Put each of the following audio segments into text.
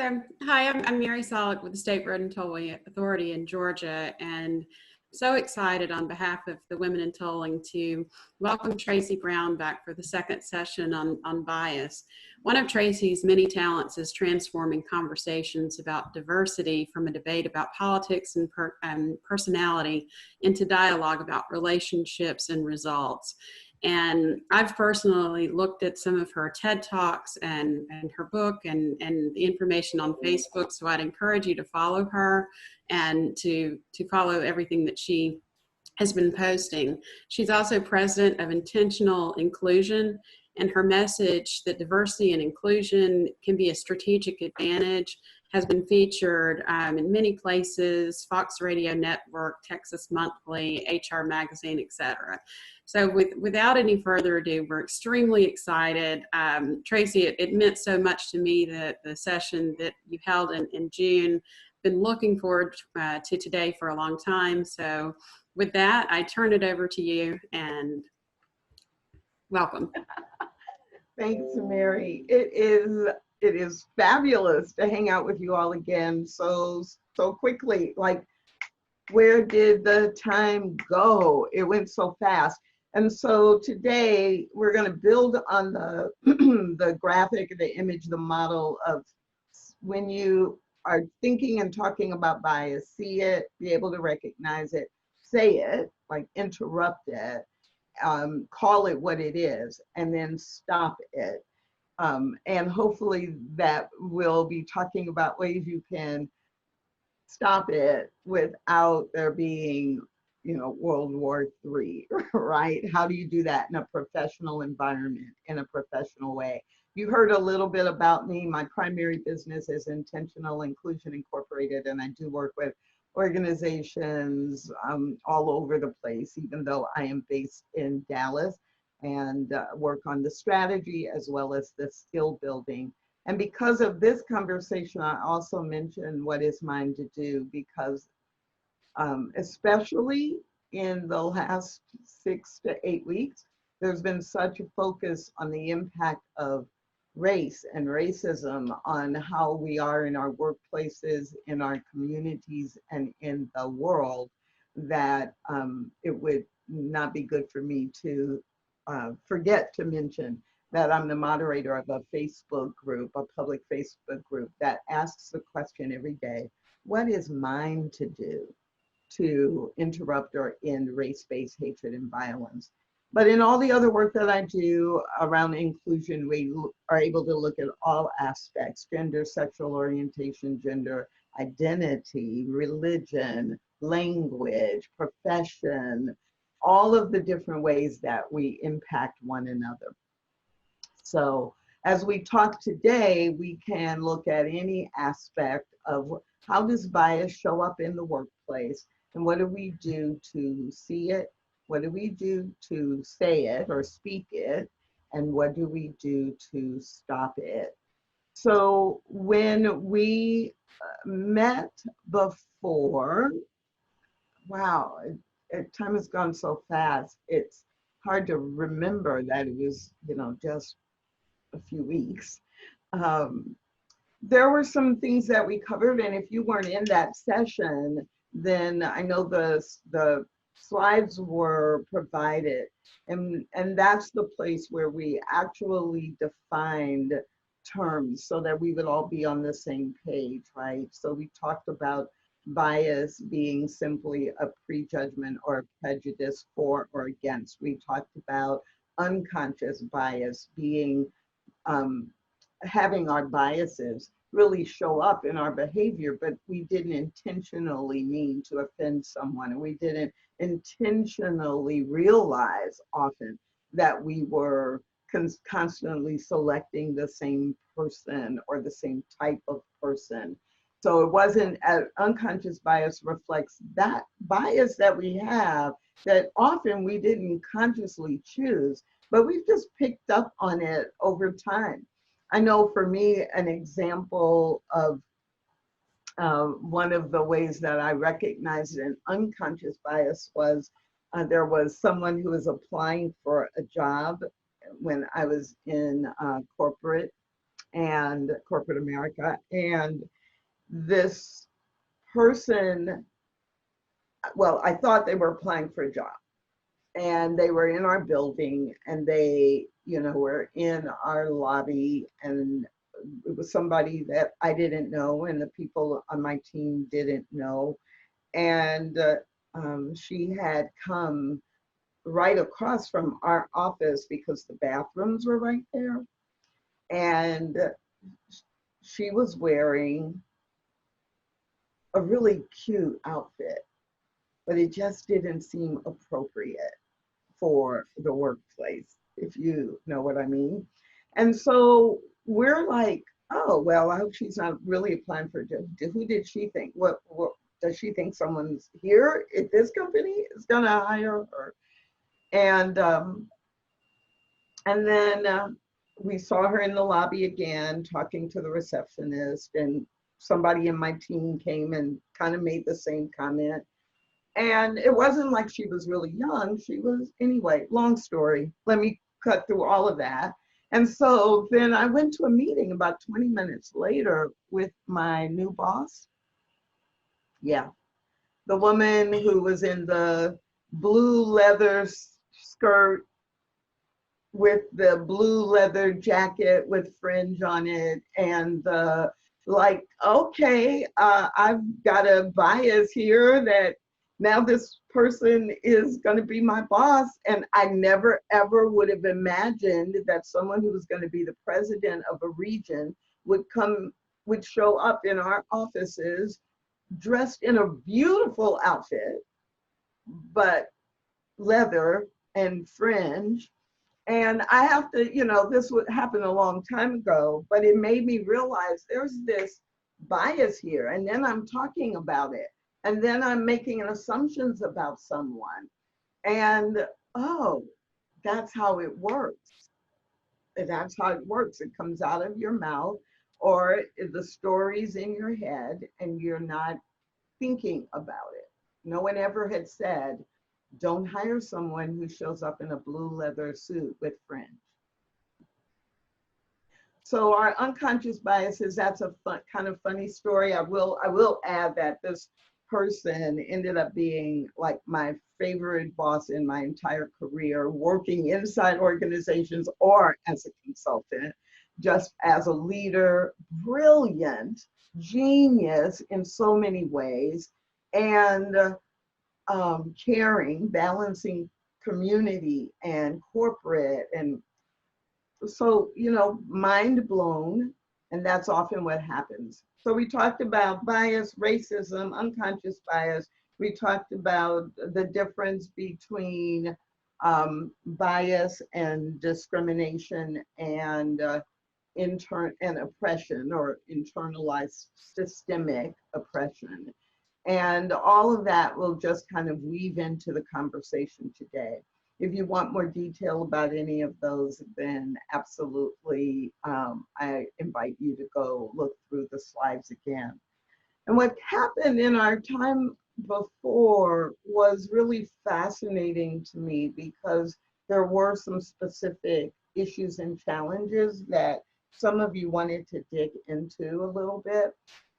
Hi, I'm Mary Solid with the State Road and Tollway Authority in Georgia, and so excited on behalf of the Women in Tolling to welcome Tracy Brown back for the second session on bias. One of Tracy's many talents is transforming conversations about diversity from a debate about politics and personality into dialogue about relationships and results. And I've personally looked at some of her TED Talks and her book and the information on Facebook. So I'd encourage you to follow her and to follow everything that she has been posting. She's also president of Intentional Inclusion, and her message that diversity and inclusion can be a strategic advantage has been featured in many places: Fox Radio Network, Texas Monthly, HR Magazine, etc. So without any further ado, we're extremely excited. Tracy, it meant so much to me that the session that you held in June. Been looking forward to today for a long time. So with that, I turn it over to you and welcome. Thanks, Mary. It is fabulous to hang out with you all again so quickly. Like, where did the time go? It went so fast. And so today we're going to build on the the graphic, the image, the model of when you are thinking and talking about bias, see it, be able to recognize it, say it, like interrupt it, call it what it is, and then stop it. And hopefully that we'll be talking about ways you can stop it without there being, World War III, right? How do you do that in a professional environment, in a professional way? You heard a little bit about me. My primary business is Intentional Inclusion Incorporated, and I do work with organizations all over the place, even though I am based in Dallas, and work on the strategy as well as the skill building. And because of this conversation, I also mentioned what is mine to do, because especially in the last 6 to 8 weeks, there's been such a focus on the impact of race and racism on how we are in our workplaces, in our communities, and in the world, that it would not be good for me to forget to mention that I'm the moderator of a Facebook group, a public Facebook group that asks the question every day: what is mine to do to interrupt or end race-based hatred and violence? But in all the other work that I do around inclusion, we are able to look at all aspects: gender, sexual orientation, gender identity, religion, language, profession, all of the different ways that we impact one another. So as we talk today, we can look at any aspect of how does bias show up in the workplace, and what do we do to see it? What do we do to say it or speak it? And what do we do to stop it? So when we met before, wow, time has gone so fast. It's hard to remember that it was, just a few weeks. There were some things that we covered, and if you weren't in that session, then I know the slides were provided, and that's the place where we actually defined terms so that we would all be on the same page, right? So we talked about bias being simply a prejudgment or a prejudice for or against. We talked about unconscious bias being having our biases really show up in our behavior, but we didn't intentionally mean to offend someone, and we didn't intentionally realize often that we were constantly selecting the same person or the same type of person. So it wasn't, unconscious bias reflects that bias that we have that often we didn't consciously choose, but we've just picked up on it over time. I know for me, an example of one of the ways that I recognized an unconscious bias was there was someone who was applying for a job when I was in corporate, and corporate America. And this person, well, I thought they were applying for a job, and they were in our building, and they, were in our lobby, and it was somebody that I didn't know and the people on my team didn't know. And she had come right across from our office because the bathrooms were right there. And she was wearing a really cute outfit, but it just didn't seem appropriate for the workplace, if you know what I mean. And so we're like, oh, well, I hope she's not really applying for a job. Who did she think? What does she think someone's here at this company is going to hire her? And then we saw her in the lobby again, talking to the receptionist, and somebody in my team came and kind of made the same comment. And it wasn't like she was really young. She was, anyway, long story. Let me cut through all of that. And so then I went to a meeting about 20 minutes later with my new boss. Yeah, the woman who was in the blue leather skirt with the blue leather jacket with fringe on it, and like, okay, I've got a bias here that now this person is going to be my boss. And I never ever would have imagined that someone who was going to be the president of a region would show up in our offices dressed in a beautiful outfit, but leather and fringe. And I have to, this would happen a long time ago, but it made me realize there's this bias here. And then I'm talking about it. And then I'm making assumptions about someone. And, oh, that's how it works. That's how it works. It comes out of your mouth, or the story's in your head and you're not thinking about it. No one ever had said, don't hire someone who shows up in a blue leather suit with fringe. So our unconscious biases, that's a kind of funny story. I will add that this person ended up being like my favorite boss in my entire career, working inside organizations or as a consultant, just as a leader, brilliant, genius in so many ways, and caring, balancing community and corporate. And so, mind blown. And that's often what happens. So we talked about bias, racism, unconscious bias. We talked about the difference between bias and discrimination and oppression, or internalized systemic oppression. And all of that will just kind of weave into the conversation today. If you want more detail about any of those, then absolutely, I invite you to go look through the slides again. And what happened in our time before was really fascinating to me, because there were some specific issues and challenges that some of you wanted to dig into a little bit.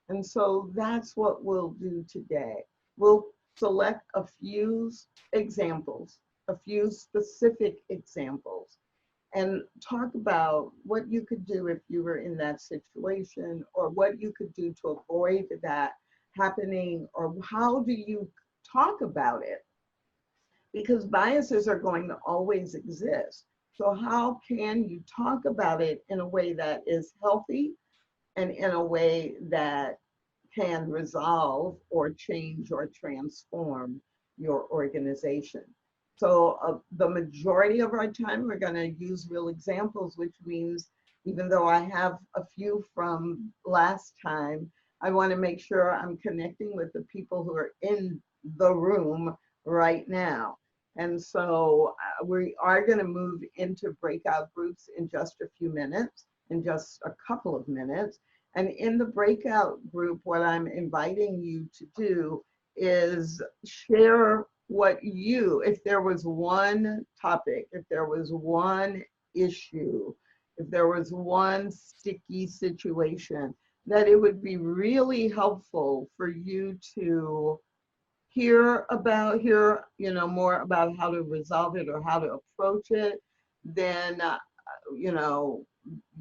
And so that's what we'll do today. We'll select a few examples, a few specific examples, and talk about what you could do if you were in that situation, or what you could do to avoid that happening, or how do you talk about it? Because biases are going to always exist. So how can you talk about it in a way that is healthy, and in a way that can resolve or change or transform your organization? So the majority of our time, we're going to use real examples, which means even though I have a few from last time, I want to make sure I'm connecting with the people who are in the room right now. And so we are going to move into breakout groups in just a few minutes, in just a couple of minutes. And in the breakout group, what I'm inviting you to do is share what you, if there was one topic, if there was one issue if there was one sticky situation, that it would be really helpful for you to hear, you know, more about how to resolve it or how to approach it, then, you know,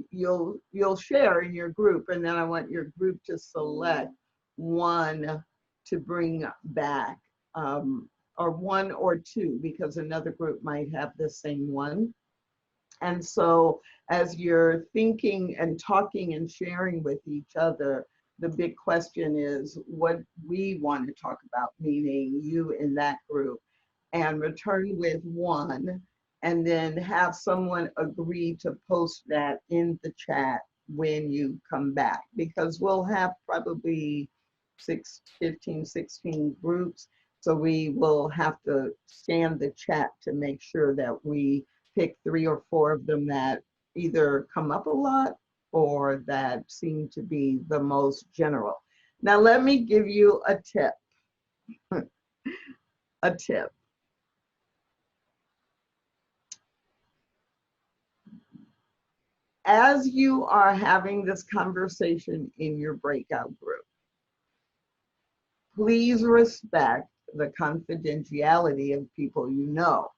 you'll share in your group, and then I want your group to select one to bring back, or one or two, because another group might have the same one. And so as you're thinking and talking and sharing with each other, the big question is what we want to talk about, meaning you in that group, and return with one, and then have someone agree to post that in the chat when you come back, because we'll have probably 15, 16 groups. So we will have to scan the chat to make sure that we pick 3 or 4 of them that either come up a lot or that seem to be the most general. Now, let me give you a tip. A tip. As you are having this conversation in your breakout group, please respect the confidentiality of people you know.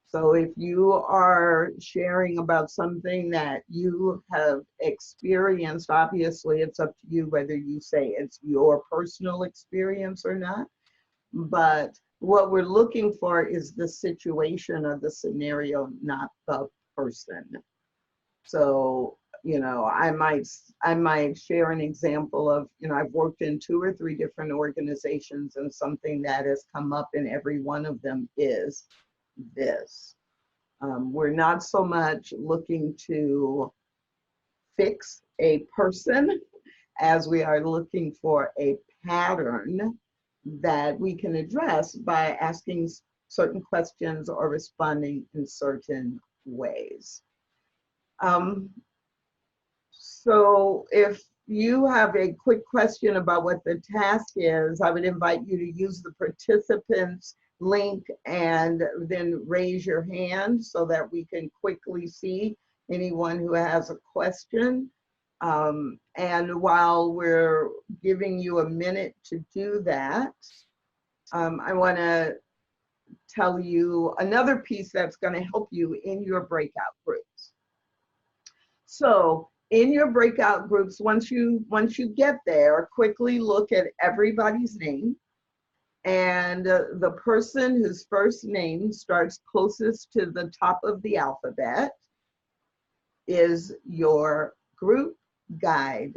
So if you are sharing about something that you have experienced, obviously it's up to you whether you say it's your personal experience or not. But what we're looking for is the situation or the scenario, not the person. So, you know, I might share an example of, you know, I've worked in 2 or 3 different organizations, and something that has come up in every one of them is this. We're not so much looking to fix a person as we are looking for a pattern that we can address by asking certain questions or responding in certain ways. So if you have a quick question about what the task is, I would invite you to use the participants link and then raise your hand so that we can quickly see anyone who has a question. And while we're giving you a minute to do that, I want to tell you another piece that's going to help you in your breakout groups. So in your breakout groups, once you get there, quickly look at everybody's name, and the person whose first name starts closest to the top of the alphabet is your group guide,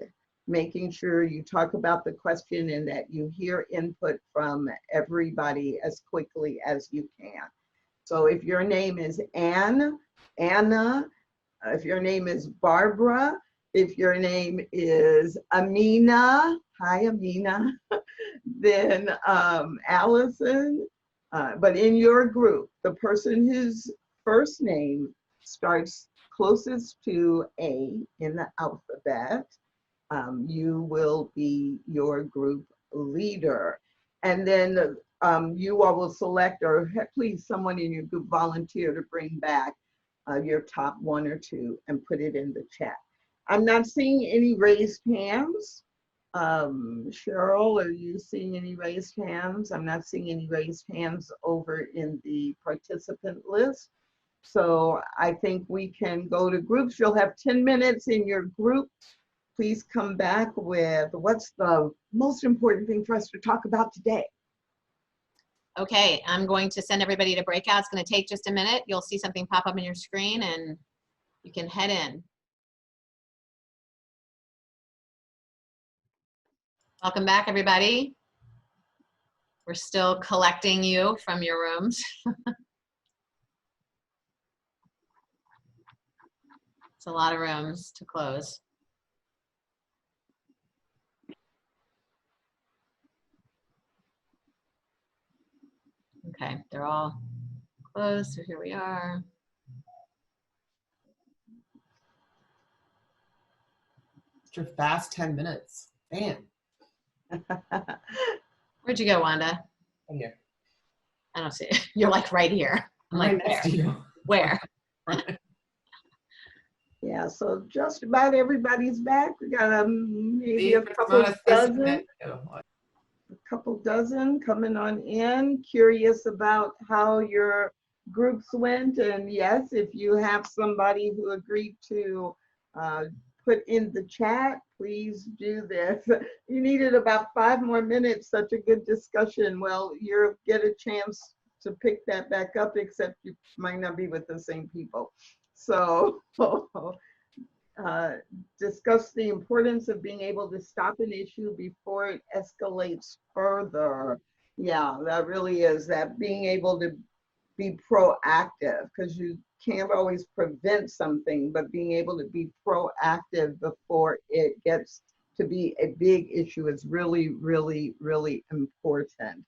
making sure you talk about the question and that you hear input from everybody as quickly as you can. So if your name is Anne, Anna, if your name is Barbara, if your name is Amina, hi Amina, then Allison, but in your group, the person whose first name starts closest to A in the alphabet, you will be your group leader. And then you all will select, or please someone in your group volunteer to bring back your top 1 or 2 and put it in the chat. I'm not seeing any raised hands. Cheryl, are you seeing any raised hands? I'm not seeing any raised hands over in the participant list. So I think we can go to groups. You'll have 10 minutes in your group. Please come back with what's the most important thing for us to talk about today. Okay, I'm going to send everybody to breakout. It's going to take just a minute. You'll see something pop up on your screen and you can head in. Welcome back, everybody. We're still collecting you from your rooms. It's a lot of rooms to close. Okay, they're all closed, so here we are. It's your fast 10 minutes. Man. Where'd you go, Wanda? I'm here. I don't see it. You're like right here. I'm like, right next to you. Where? Yeah, so just about everybody's back. We got maybe a Steve, it's couple not a dozen. Oh, A couple dozen coming on in, curious about how your groups went. And yes, if you have somebody who agreed to put in the chat, please do this. You needed about 5 more minutes, such a good discussion. Well, you'll get a chance to pick that back up, except you might not be with the same people. So discuss the importance of being able to stop an issue before it escalates further. Yeah, that really is that being able to be proactive, because you can't always prevent something, but being able to be proactive before it gets to be a big issue is really, really, really important.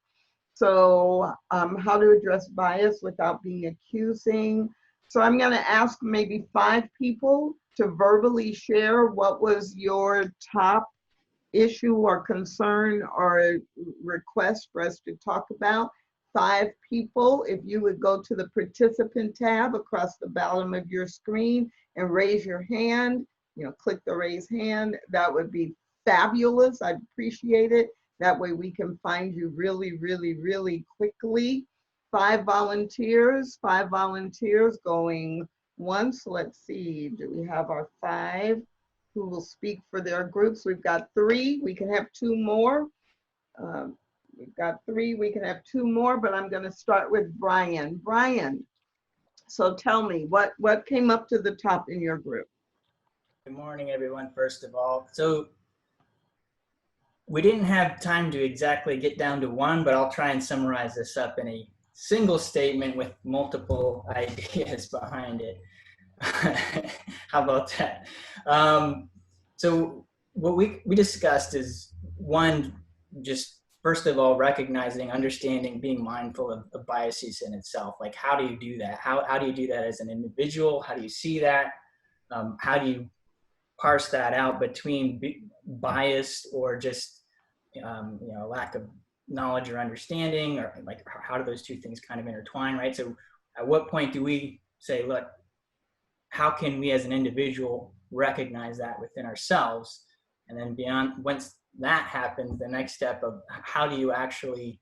So how to address bias without being accusing. So I'm going to ask maybe 5 people to verbally share what was your top issue or concern or request for us to talk about. 5 people, if you would go to the participant tab across the bottom of your screen and raise your hand, click the raise hand, that would be fabulous. I'd appreciate it. That way we can find you really, really, really quickly. 5 volunteers going once. Let's see, do we have our 5 who will speak for their groups? We've got 3, we can have 2 more. We've got 3, we can have 2 more, but I'm gonna start with Brian. Brian, so tell me, what came up to the top in your group? Good morning, everyone, first of all. So we didn't have time to exactly get down to one, but I'll try and summarize this up in a single statement with multiple ideas behind it. How about that? So what we discussed is, one, just first of all, recognizing, understanding, being mindful of biases in itself. Like, how do you do that? How do you do that as an individual? How do you see that? How do you parse that out between bias or just lack of knowledge or understanding, or like how do those two things kind of intertwine, right? So at what point do we say, look, how can we as an individual recognize that within ourselves? And then beyond, once that happens, the next step of how do you actually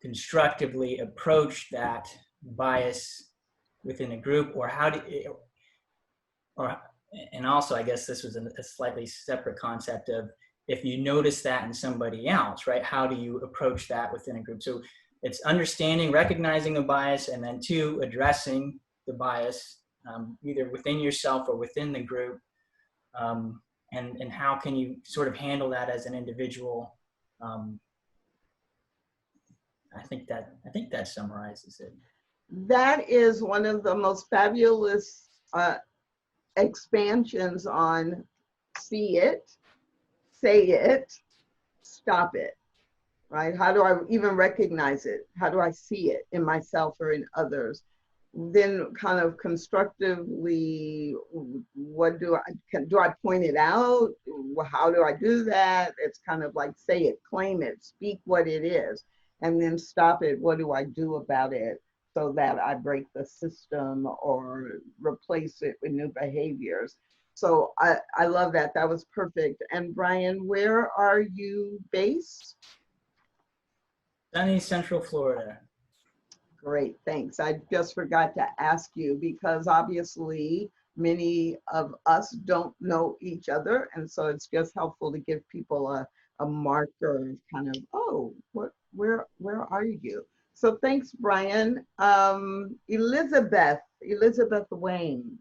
constructively approach that bias within a group, or how do and also, I guess this was a slightly separate concept of, if you notice that in somebody else, right, how do you approach that within a group? So it's understanding, recognizing the bias, and then 2, addressing the bias, either within yourself or within the group. And how can you sort of handle that as an individual? I think that summarizes it. That is one of the most fabulous expansions on see it, say it, stop it, right? How do I even recognize it? How do I see it in myself or in others? Then kind of constructively, what do I point it out? How do I do that? It's kind of like say it, claim it, speak what it is, and then stop it. What do I do about it so that I break the system or replace it with new behaviors? So I love that. That was perfect. And Brian, where are you based? Sunny Central Florida. Great, thanks. I just forgot to ask you, because obviously many of us don't know each other. And so it's just helpful to give people a marker, kind of, oh, where are you? So thanks, Brian. Elizabeth Wang.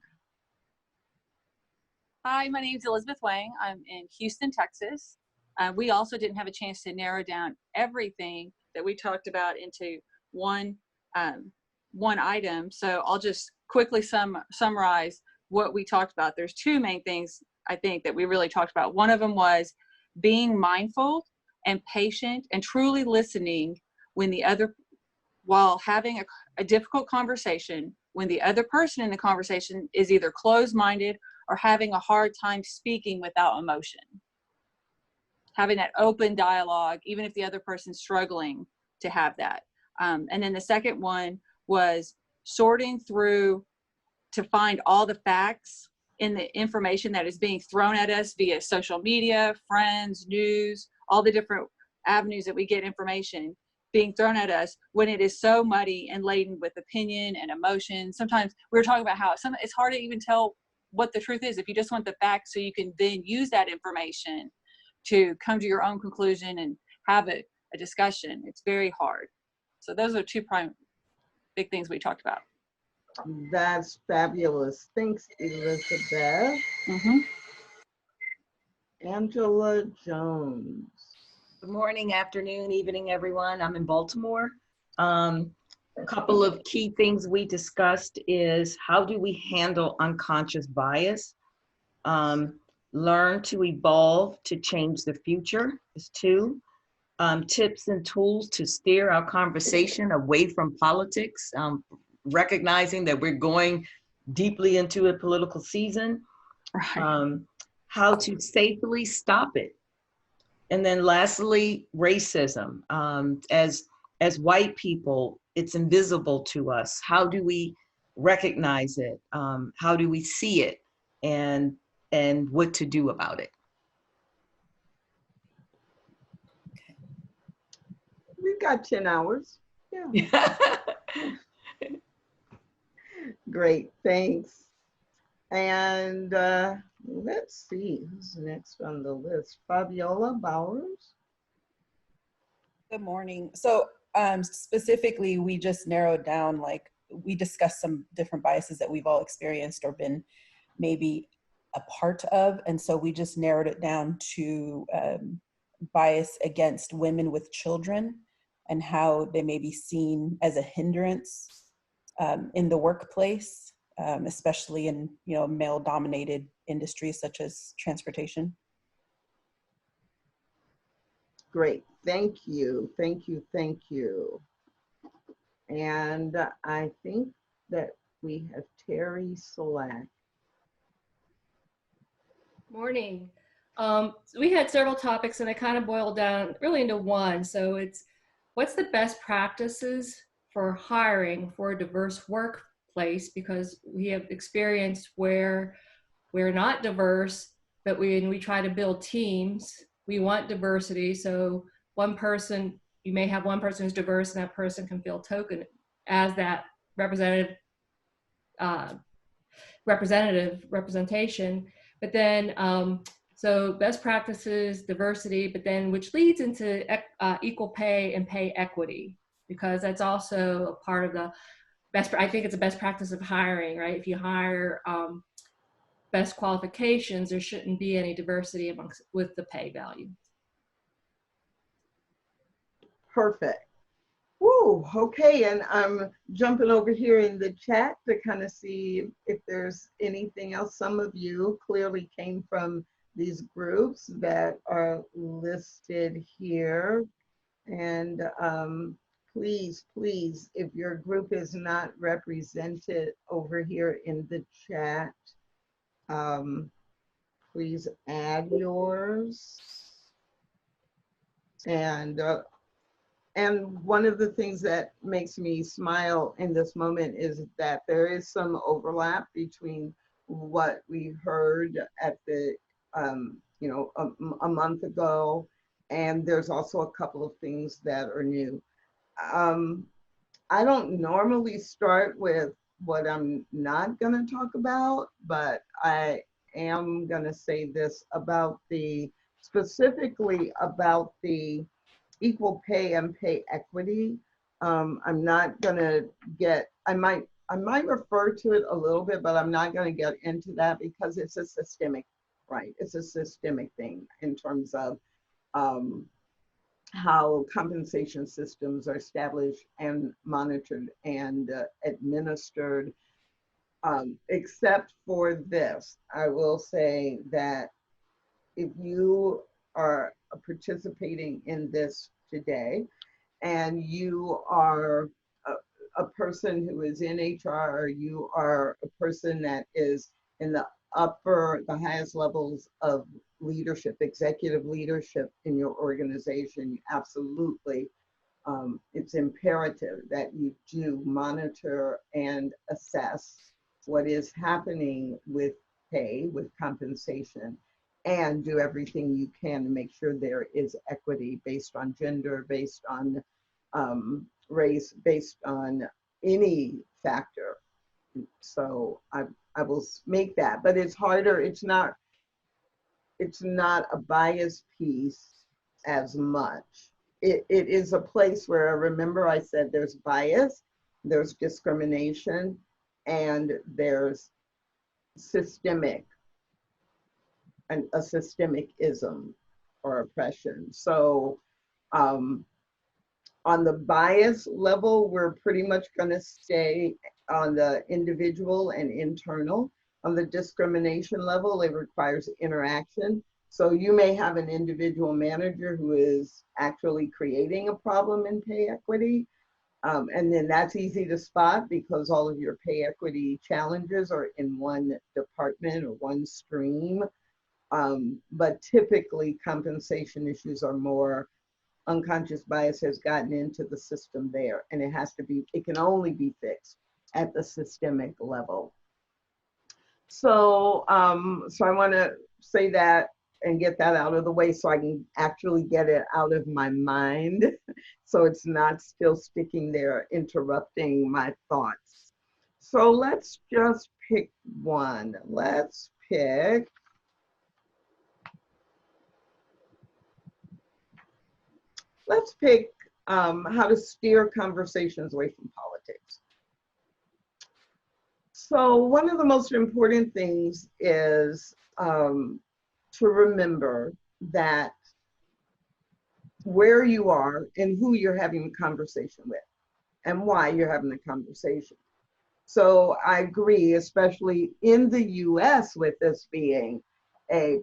Hi, my name is Elizabeth Wang. I'm in Houston, Texas. We also didn't have a chance to narrow down everything that we talked about into one item. So I'll just quickly summarize what we talked about. There's 2 main things I think that we really talked about. One of them was being mindful and patient and truly listening while having a difficult conversation, when the other person in the conversation is either closed-minded or having a hard time speaking without emotion. Having that open dialogue, even if the other person's struggling to have that. And then the second one was sorting through to find all the facts in the information that is being thrown at us via social media, friends, news, all the different avenues that we get information being thrown at us, when it is so muddy and laden with opinion and emotion. Sometimes we were talking about how it's hard to even tell what the truth is if you just want the facts, so you can then use that information to come to your own conclusion and have a discussion. It's very hard. So those are two big things we talked about. That's fabulous. Thanks, Elizabeth. Angela Jones. Good morning, afternoon, evening, everyone. I'm in Baltimore. A couple of key things we discussed is how do we handle unconscious bias? Learn to evolve to change the future is 2. Tips and tools to steer our conversation away from politics, recognizing that we're going deeply into a political season. Right. How to safely stop it. And then lastly, racism. As white people, it's invisible to us. How do we recognize it? How do we see it? And what to do about it? We've got 10 hours. Yeah. Great, thanks. And let's see, who's next on the list? Fabiola Bowers. Good morning. So specifically, we just narrowed down, like, we discussed some different biases that we've all experienced or been maybe a part of. And so we just narrowed it down to bias against women with children and how they may be seen as a hindrance in the workplace, especially in, male-dominated industries such as transportation. Great, thank you, thank you, thank you. And I think that we have Terry Selak. Morning. So we had several topics and I kind of boiled down really into one. So it's, what's the best practices for hiring for a diverse workplace? Because we have experienced where we're not diverse, but when we try to build teams, we want diversity. So one person, you may have one person who's diverse and that person can feel token as that representation. But then, so best practices, diversity, but then which leads into equal pay and pay equity, because that's also a part of the best, I think it's a best practice of hiring, right? If you hire best qualifications, there shouldn't be any diversity with the pay value. Perfect. Woo, okay, and I'm jumping over here in the chat to kind of see if there's anything else. Some of you clearly came from these groups that are listed here. And please, please, if your group is not represented over here in the chat, please add yours. And one of the things that makes me smile in this moment is that there is some overlap between what we heard at the, a month ago, and there's also a couple of things that are new. I don't normally start with what I'm not gonna talk about, but I am gonna say this about specifically about the equal pay and pay equity. I'm not gonna I might refer to it a little bit, but I'm not gonna get into that because it's a systemic, right? It's a systemic thing in terms of how compensation systems are established and monitored and administered. Except for this, I will say that if you are participating in this today and you are a person who is in HR, or you are a person that is in the highest levels of leadership, executive leadership in your organization, absolutely, it's imperative that you do monitor and assess what is happening with pay with compensation, and do everything you can to make sure there is equity based on gender, based on race, based on any factor. So I will make that, but it's harder. It's not a bias piece as much. It is a place where, remember I said there's bias, there's discrimination, and there's systemic, and a systemic ism or oppression. So on the bias level, we're pretty much going to stay on the individual and internal. On the discrimination level, it requires interaction. So you may have an individual manager who is actually creating a problem in pay equity. And then that's easy to spot because all of your pay equity challenges are in one department or one stream. But typically compensation issues are more unconscious bias has gotten into the system there, and it can only be fixed at the systemic level. So, so I want to say that and get that out of the way so I can actually get it out of my mind so it's not still sticking there, interrupting my thoughts. So let's just pick one. Let's pick how to steer conversations away from politics. So one of the most important things is to remember that where you are and who you're having a conversation with and why you're having the conversation. So I agree, especially in the US with this being an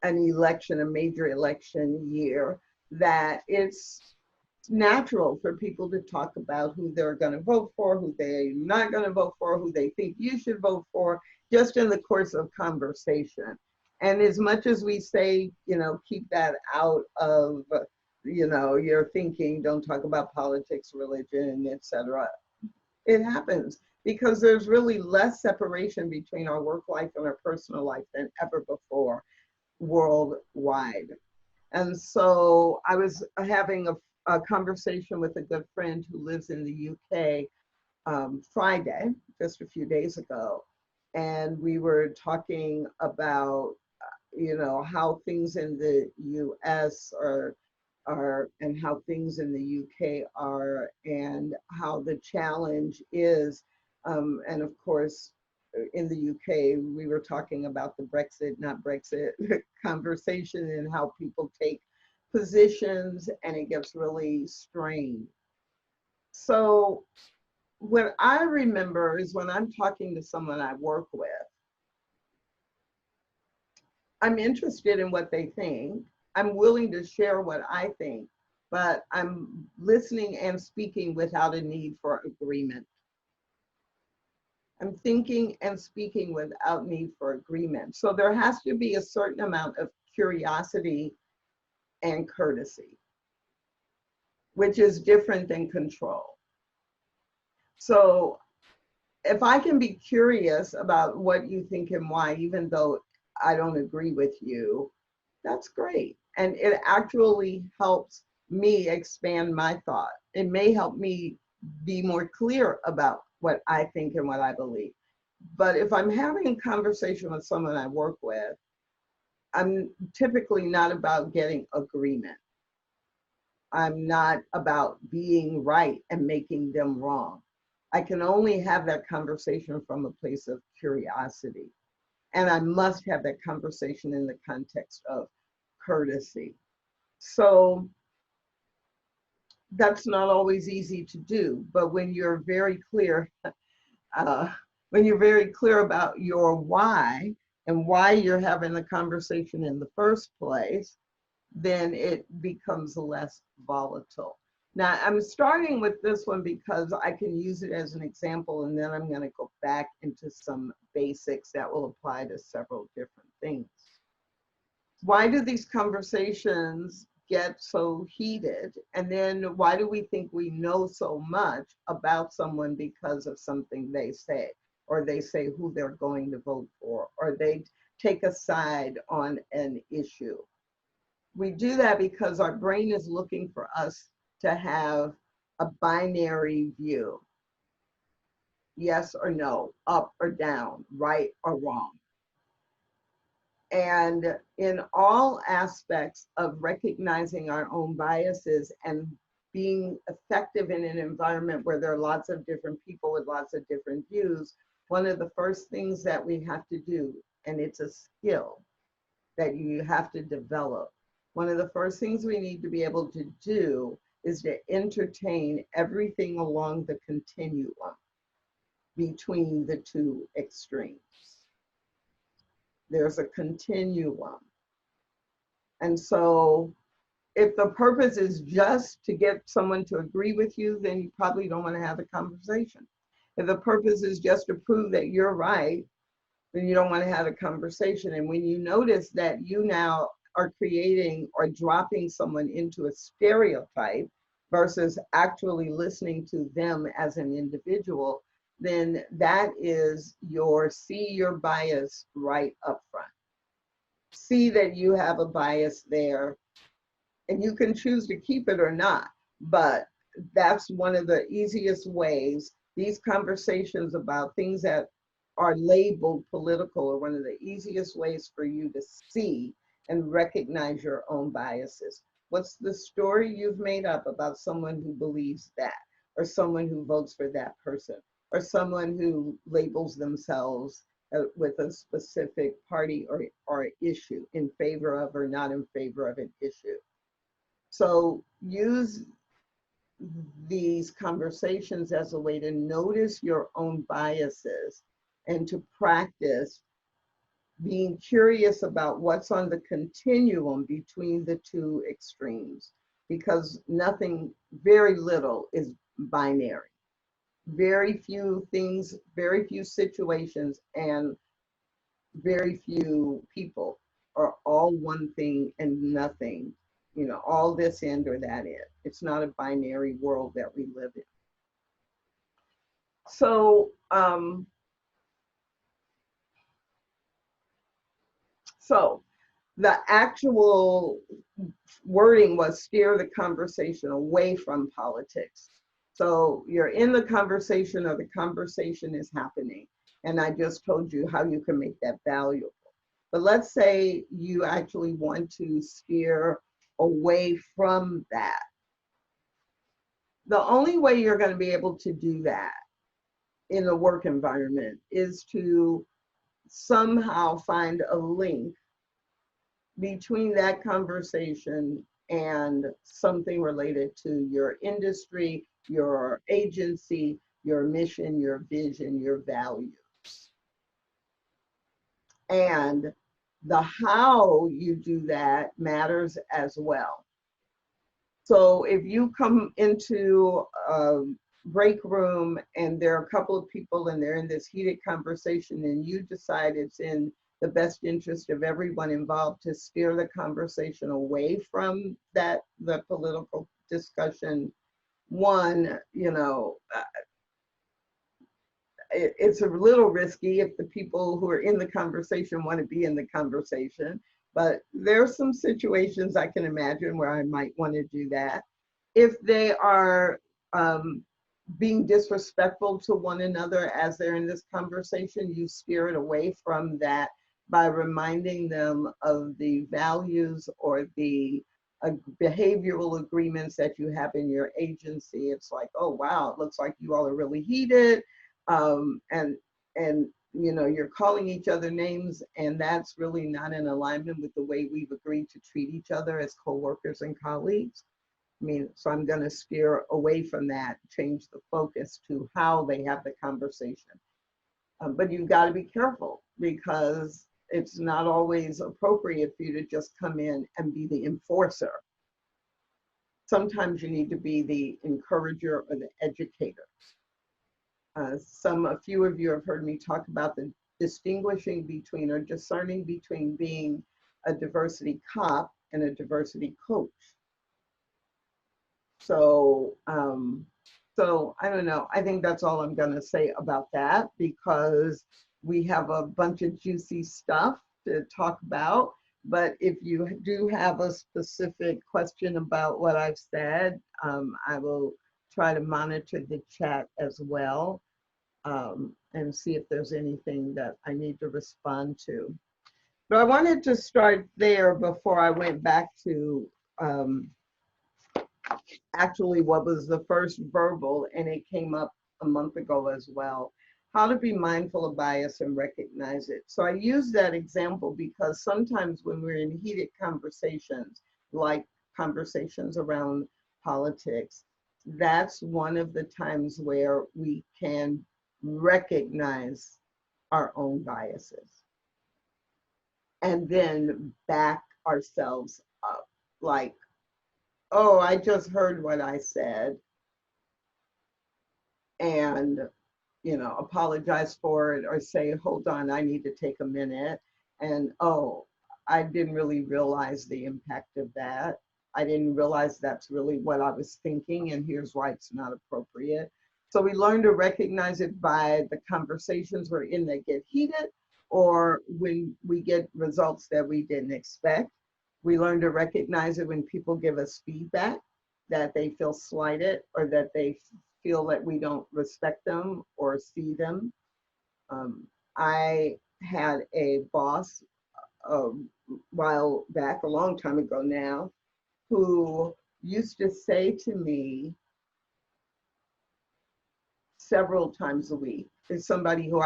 election, a major election year, that it's natural for people to talk about who they're going to vote for, who they're not going to vote for, who they think you should vote for, just in the course of conversation. And as much as we say, keep that out of, your thinking, don't talk about politics, religion, etc. It happens because there's really less separation between our work life and our personal life than ever before worldwide. And so I was having a conversation with a good friend who lives in the UK Friday, just a few days ago. And we were talking about, how things in the US are and how things in the UK are, and how the challenge is. And of course, in the UK, we were talking about the Brexit, not Brexit conversation and how people take positions and it gets really strained. So what I remember is when I'm talking to someone I work with, I'm interested in what they think. I'm willing to share what I think, but I'm listening and speaking without a need for agreement. I'm thinking and speaking without need for agreement. So there has to be a certain amount of curiosity and courtesy, which is different than control. So if I can be curious about what you think and why, even though I don't agree with you, that's great. And it actually helps me expand my thought. It may help me be more clear about what I think and what I believe. But if I'm having a conversation with someone I work with, I'm typically not about getting agreement. I'm not about being right and making them wrong. I can only have that conversation from a place of curiosity. And I must have that conversation in the context of courtesy. So that's not always easy to do, but when you're very clear, about your why and why you're having the conversation in the first place, then it becomes less volatile. Now, I'm starting with this one because I can use it as an example, and then I'm going to go back into some basics that will apply to several different things. Why do these conversations get so heated? And then why do we think we know so much about someone because of something they say? or they say who they're going to vote for, or they take a side on an issue. We do that because our brain is looking for us to have a binary view. Yes or no, up or down, right or wrong. And in all aspects of recognizing our own biases and being effective in an environment where there are lots of different people with lots of different views, one of the first things that we have to do, and it's a skill that you have to develop, one of the first things we need to be able to do is to entertain everything along the continuum between the two extremes. There's a continuum. And so if the purpose is just to get someone to agree with you, then you probably don't want to have a conversation. If the purpose is just to prove that you're right, then you don't want to have a conversation. And when you notice that you now are creating or dropping someone into a stereotype versus actually listening to them as an individual, then that is see your bias right up front. See that you have a bias there, and you can choose to keep it or not, but that's one of the easiest ways. These conversations about things that are labeled political are one of the easiest ways for you to see and recognize your own biases. What's the story you've made up about someone who believes that, or someone who votes for that person, or someone who labels themselves with a specific party or issue, in favor of or not in favor of an issue? So use these conversations as a way to notice your own biases and to practice being curious about what's on the continuum between the two extremes, because nothing, very little is binary. Very few things, very few situations, and very few people are all one thing and nothing, all this end or that end. It's not a binary world that we live in. So, the actual wording was steer the conversation away from politics. So you're in the conversation, or the conversation is happening. And I just told you how you can make that valuable. But let's say you actually want to steer away from that. The only way you're going to be able to do that in the work environment is to somehow find a link between that conversation and something related to your industry, your agency, your mission, your vision, your values. And the how you do that matters as well. So if you come into a break room and there are a couple of people and they're in this heated conversation, and you decide it's in the best interest of everyone involved to steer the conversation away from the political discussion, one, it's a little risky if the people who are in the conversation want to be in the conversation, but there are some situations I can imagine where I might want to do that. If they are being disrespectful to one another as they're in this conversation, you steer it away from that by reminding them of the values or the behavioral agreements that you have in your agency. It's like, oh wow, it looks like you all are really heated, and you're calling each other names, and that's really not in alignment with the way we've agreed to treat each other as co-workers and colleagues. So I'm going to steer away from that, change the focus to how they have the conversation. But you've got to be careful, because it's not always appropriate for you to just come in and be the enforcer. Sometimes you need to be the encourager or the educator. A few of you have heard me talk about the distinguishing between, or discerning between, being a diversity cop and a diversity coach. So So I don't know. I think that's all I'm going to say about that, because we have a bunch of juicy stuff to talk about. But if you do have a specific question about what I've said, I will try to monitor the chat as well, and see if there's anything that I need to respond to. But I wanted to start there before I went back to actually what was the first verbal, and it came up a month ago as well. How to be mindful of bias and recognize it. So I use that example because sometimes when we're in heated conversations, like conversations around politics, that's one of the times where we can recognize our own biases and then back ourselves up. Like, oh, I just heard what I said, and apologize for it, or say, hold on, I need to take a minute. And oh, I didn't really realize the impact of that. I didn't realize that's really what I was thinking, and here's why it's not appropriate. So we learn to recognize it by the conversations we're in that get heated, or when we get results that we didn't expect. We learn to recognize it when people give us feedback that they feel slighted, or that they feel that we don't respect them or see them. I had a boss a while back, a long time ago now, who used to say to me several times a week, is somebody who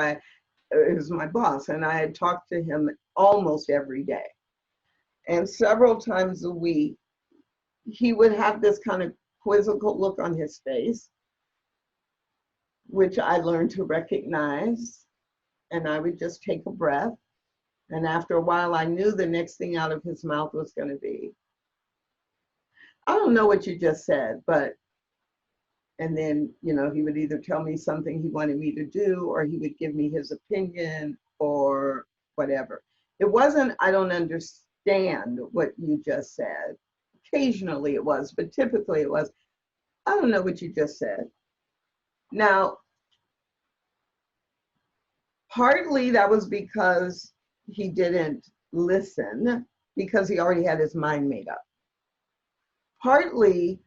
is my boss, and I had talked to him almost every day. And several times a week, he would have this kind of quizzical look on his face, which I learned to recognize. And I would just take a breath. And after a while, I knew the next thing out of his mouth was going to be, I don't know what you just said, but, and then, he would either tell me something he wanted me to do, or he would give me his opinion or whatever. It wasn't, I don't understand what you just said. Occasionally it was, but typically it was, I don't know what you just said. Now, partly that was because he didn't listen, because he already had his mind made up. Partly,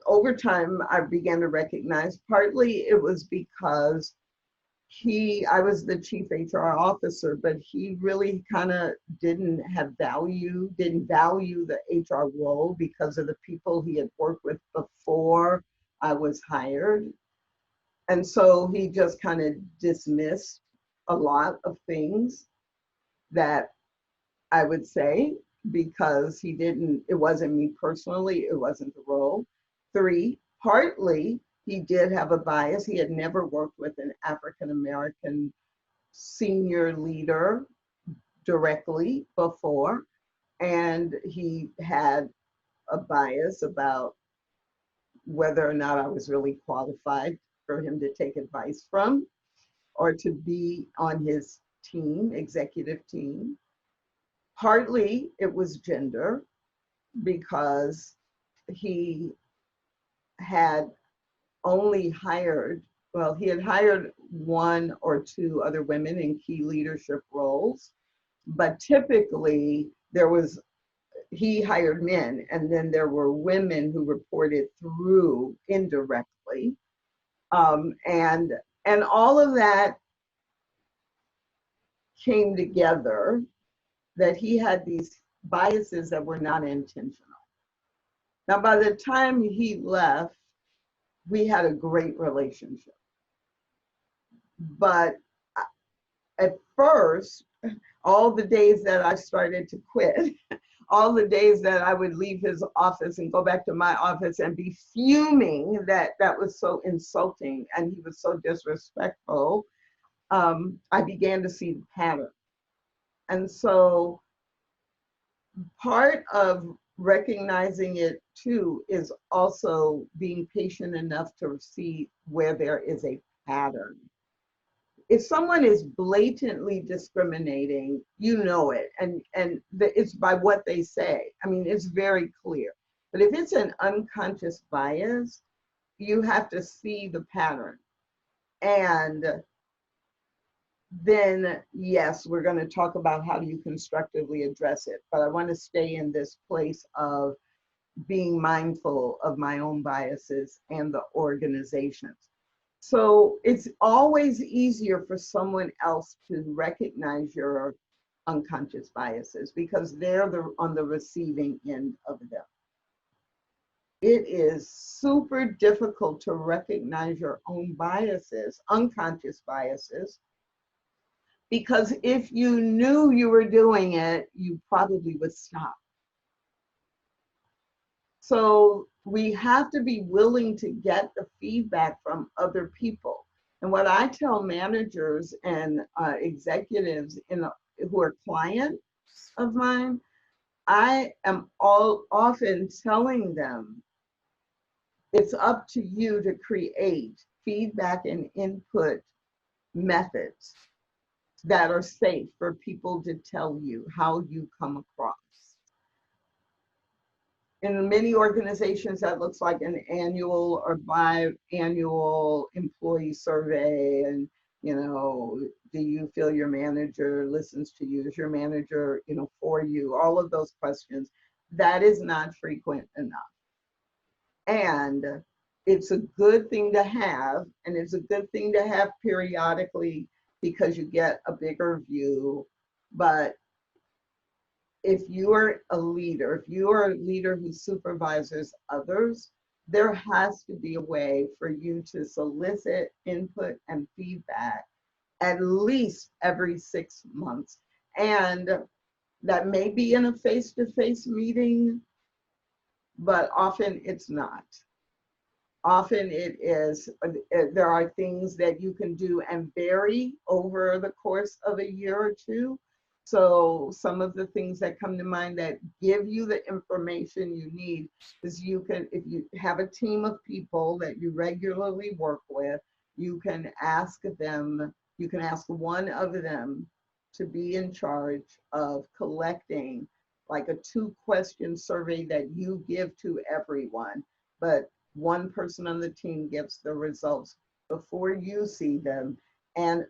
over time, I began to recognize, partly it was because I was the chief HR officer, but he really kind of didn't value the HR role because of the people he had worked with before I was hired. And so he just kind of dismissed a lot of things that I would say, because it wasn't me personally, it wasn't the role. 3, partly he did have a bias. He had never worked with an African-American senior leader directly before, and he had a bias about whether or not I was really qualified for him to take advice from or to be on his team, executive team. Partly it was gender, because he had only hired, he had hired 1 or 2 other women in key leadership roles, but typically he hired men, and then there were women who reported through indirectly. And all of that came together, that he had these biases that were not intentional. Now, by the time he left, we had a great relationship. But at first, all the days that I started to quit, all the days that I would leave his office and go back to my office and be fuming that that was so insulting and he was so disrespectful, I began to see the pattern. And so part of recognizing it too is also being patient enough to see where there is a pattern. If someone is blatantly discriminating, you know it, and it's by what they say. I mean, it's very clear. But if it's an unconscious bias, you have to see the pattern. And then, yes, we're going to talk about how do you constructively address it. But I want to stay in this place of being mindful of my own biases and the organizations. So it's always easier for someone else to recognize your unconscious biases because they're on the receiving end of them. It is super difficult to recognize your own biases, unconscious biases, because if you knew you were doing it, you probably would stop. So we have to be willing to get the feedback from other people. And what I tell managers and executives who are clients of mine, I am often telling them, it's up to you to create feedback and input methods that are safe for people to tell you how you come across. In many organizations, that looks like an annual or biannual employee survey. And, you know, do you feel your manager listens to you? Is your manager, you know, for you? All of those questions. That is not frequent enough. And it's a good thing to have, and it's a good thing to have periodically because you get a bigger view. But if you are a leader, if you are a leader who supervises others, there has to be a way for you to solicit input and feedback at least every 6 months. And that may be in a face-to-face meeting, but often it's not. Often it is, there are things that you can do and vary over the course of a year or two. So some of the things that come to mind that give you the information you need is you can, if you have a team of people that you regularly work with, you can ask them, you can ask one of them to be in charge of collecting like a 2-question survey that you give to everyone, but one person on the team gets the results before you see them and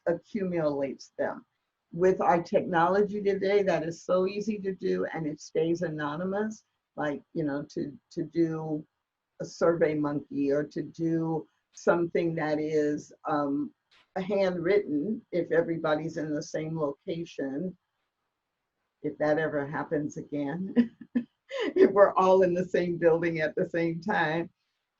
accumulates them. With our technology today, that is so easy to do, and it stays anonymous, like, you know, to do a Survey Monkey or to do something that is handwritten if everybody's in the same location, if that ever happens again. If we're all in the same building at the same time,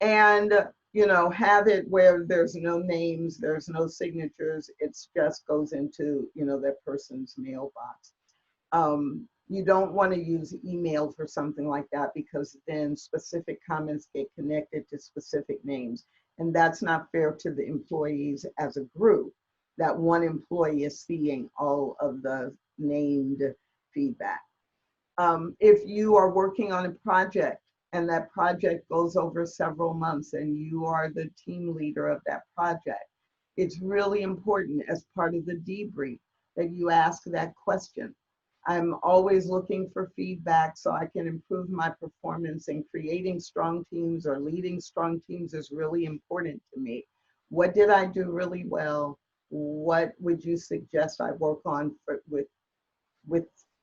and you know, have it where there's no names, there's no signatures, it just goes into, you know, that person's mailbox. You don't want to use email for something like that because then specific comments get connected to specific names, and that's not fair to the employees as a group, that one employee is seeing all of the named feedback. If you are working on a project and that project goes over several months and you are the team leader of that project, it's really important as part of the debrief that you ask that question. I'm always looking for feedback so I can improve my performance, and creating strong teams or leading strong teams is really important to me. What did I do really well? What would you suggest I work on with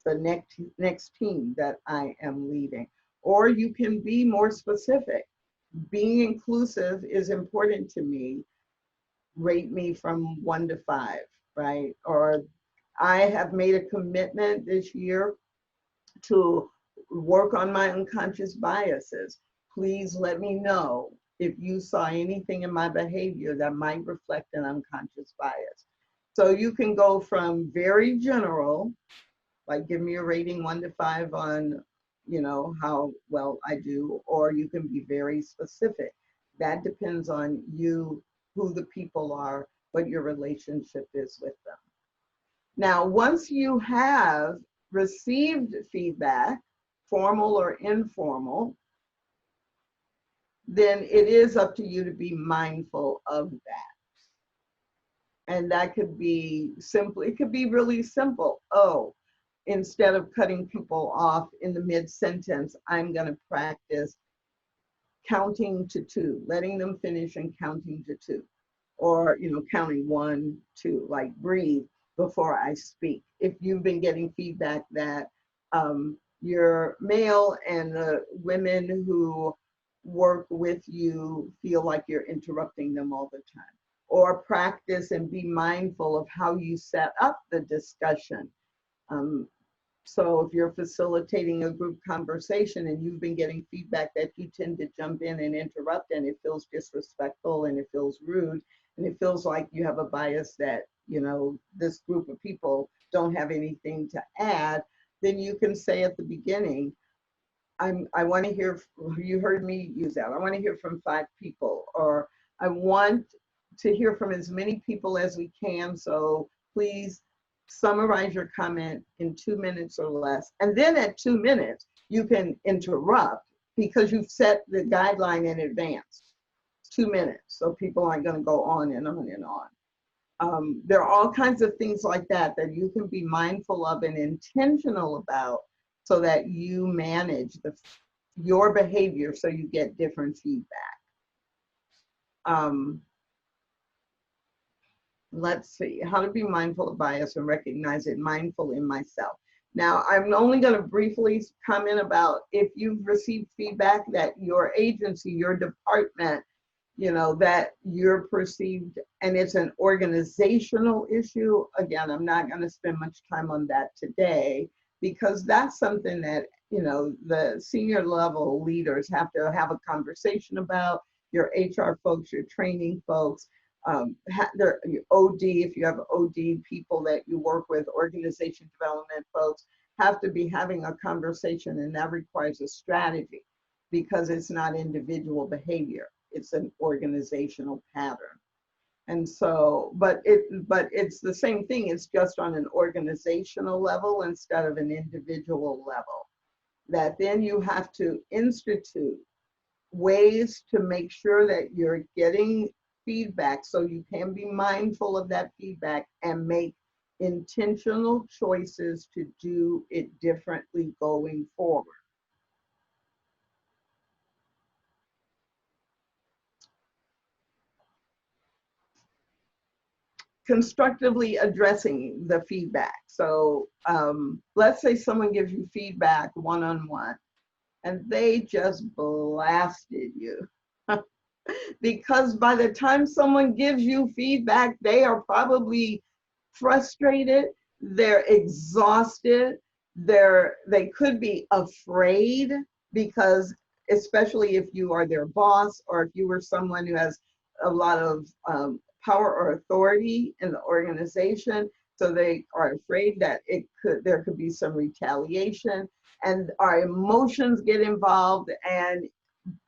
the next team that I am leading? Or you can be more specific. Being inclusive is important to me. Rate me from 1 to 5, right? Or I have made a commitment this year to work on my unconscious biases. Please let me know if you saw anything in my behavior that might reflect an unconscious bias. So you can go from very general, like give me a rating 1 to 5 on, you know, how well I do, or you can be very specific. That depends on you, who the people are, what your relationship is with them. Now, once you have received feedback, formal or informal, then it is up to you to be mindful of that. And that could be simple, it could be really simple. Oh, instead of cutting people off in the mid-sentence, I'm going to practice counting to 2, letting them finish and counting to 2, or counting 1, 2, like breathe before I speak. If you've been getting feedback that your male and the women who work with you feel like you're interrupting them all the time, or practice and be mindful of how you set up the discussion. So if you're facilitating a group conversation and you've been getting feedback that you tend to jump in and interrupt, and it feels disrespectful and it feels rude and it feels like you have a bias that, this group of people don't have anything to add, then you can say at the beginning, I want to hear, you heard me use that, I want to hear from 5 people, or I want to hear from as many people as we can, so please summarize your comment in 2 minutes or less. And then at 2 minutes, you can interrupt because you've set the guideline in advance. 2 minutes, so people aren't going to go on and on and on. There are all kinds of things like that that you can be mindful of and intentional about so that you manage your behavior so you get different feedback. Let's see, how to be mindful of bias and recognize it, mindful in myself. Now, I'm only going to briefly comment about if you've received feedback that your agency, your department, that you're perceived, and it's an organizational issue. Again, I'm not going to spend much time on that today because that's something that, the senior level leaders have to have a conversation about. Your HR folks, your training folks, your OD, if you have OD people that you work with, organization development folks, have to be having a conversation, and that requires a strategy because it's not individual behavior, it's an organizational pattern. And so, but it's the same thing, it's just on an organizational level instead of an individual level, that then you have to institute ways to make sure that you're getting feedback so you can be mindful of that feedback and make intentional choices to do it differently going forward. Constructively addressing the feedback. So let's say someone gives you feedback one-on-one and they just blasted you. Because by the time someone gives you feedback, they are probably frustrated, they're exhausted, they could be afraid, because especially if you are their boss or if you were someone who has a lot of power or authority in the organization, so they are afraid that there could be some retaliation, and our emotions get involved, and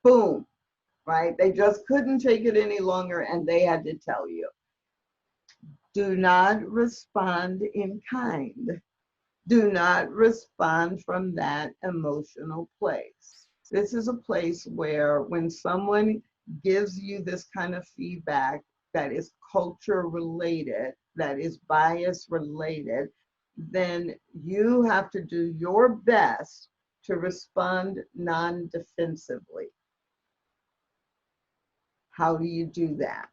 boom, right? They just couldn't take it any longer and they had to tell you. Do not respond in kind. Do not respond from that emotional place. This is a place where when someone gives you this kind of feedback that is culture related, that is bias related, then you have to do your best to respond non-defensively. How do you do that?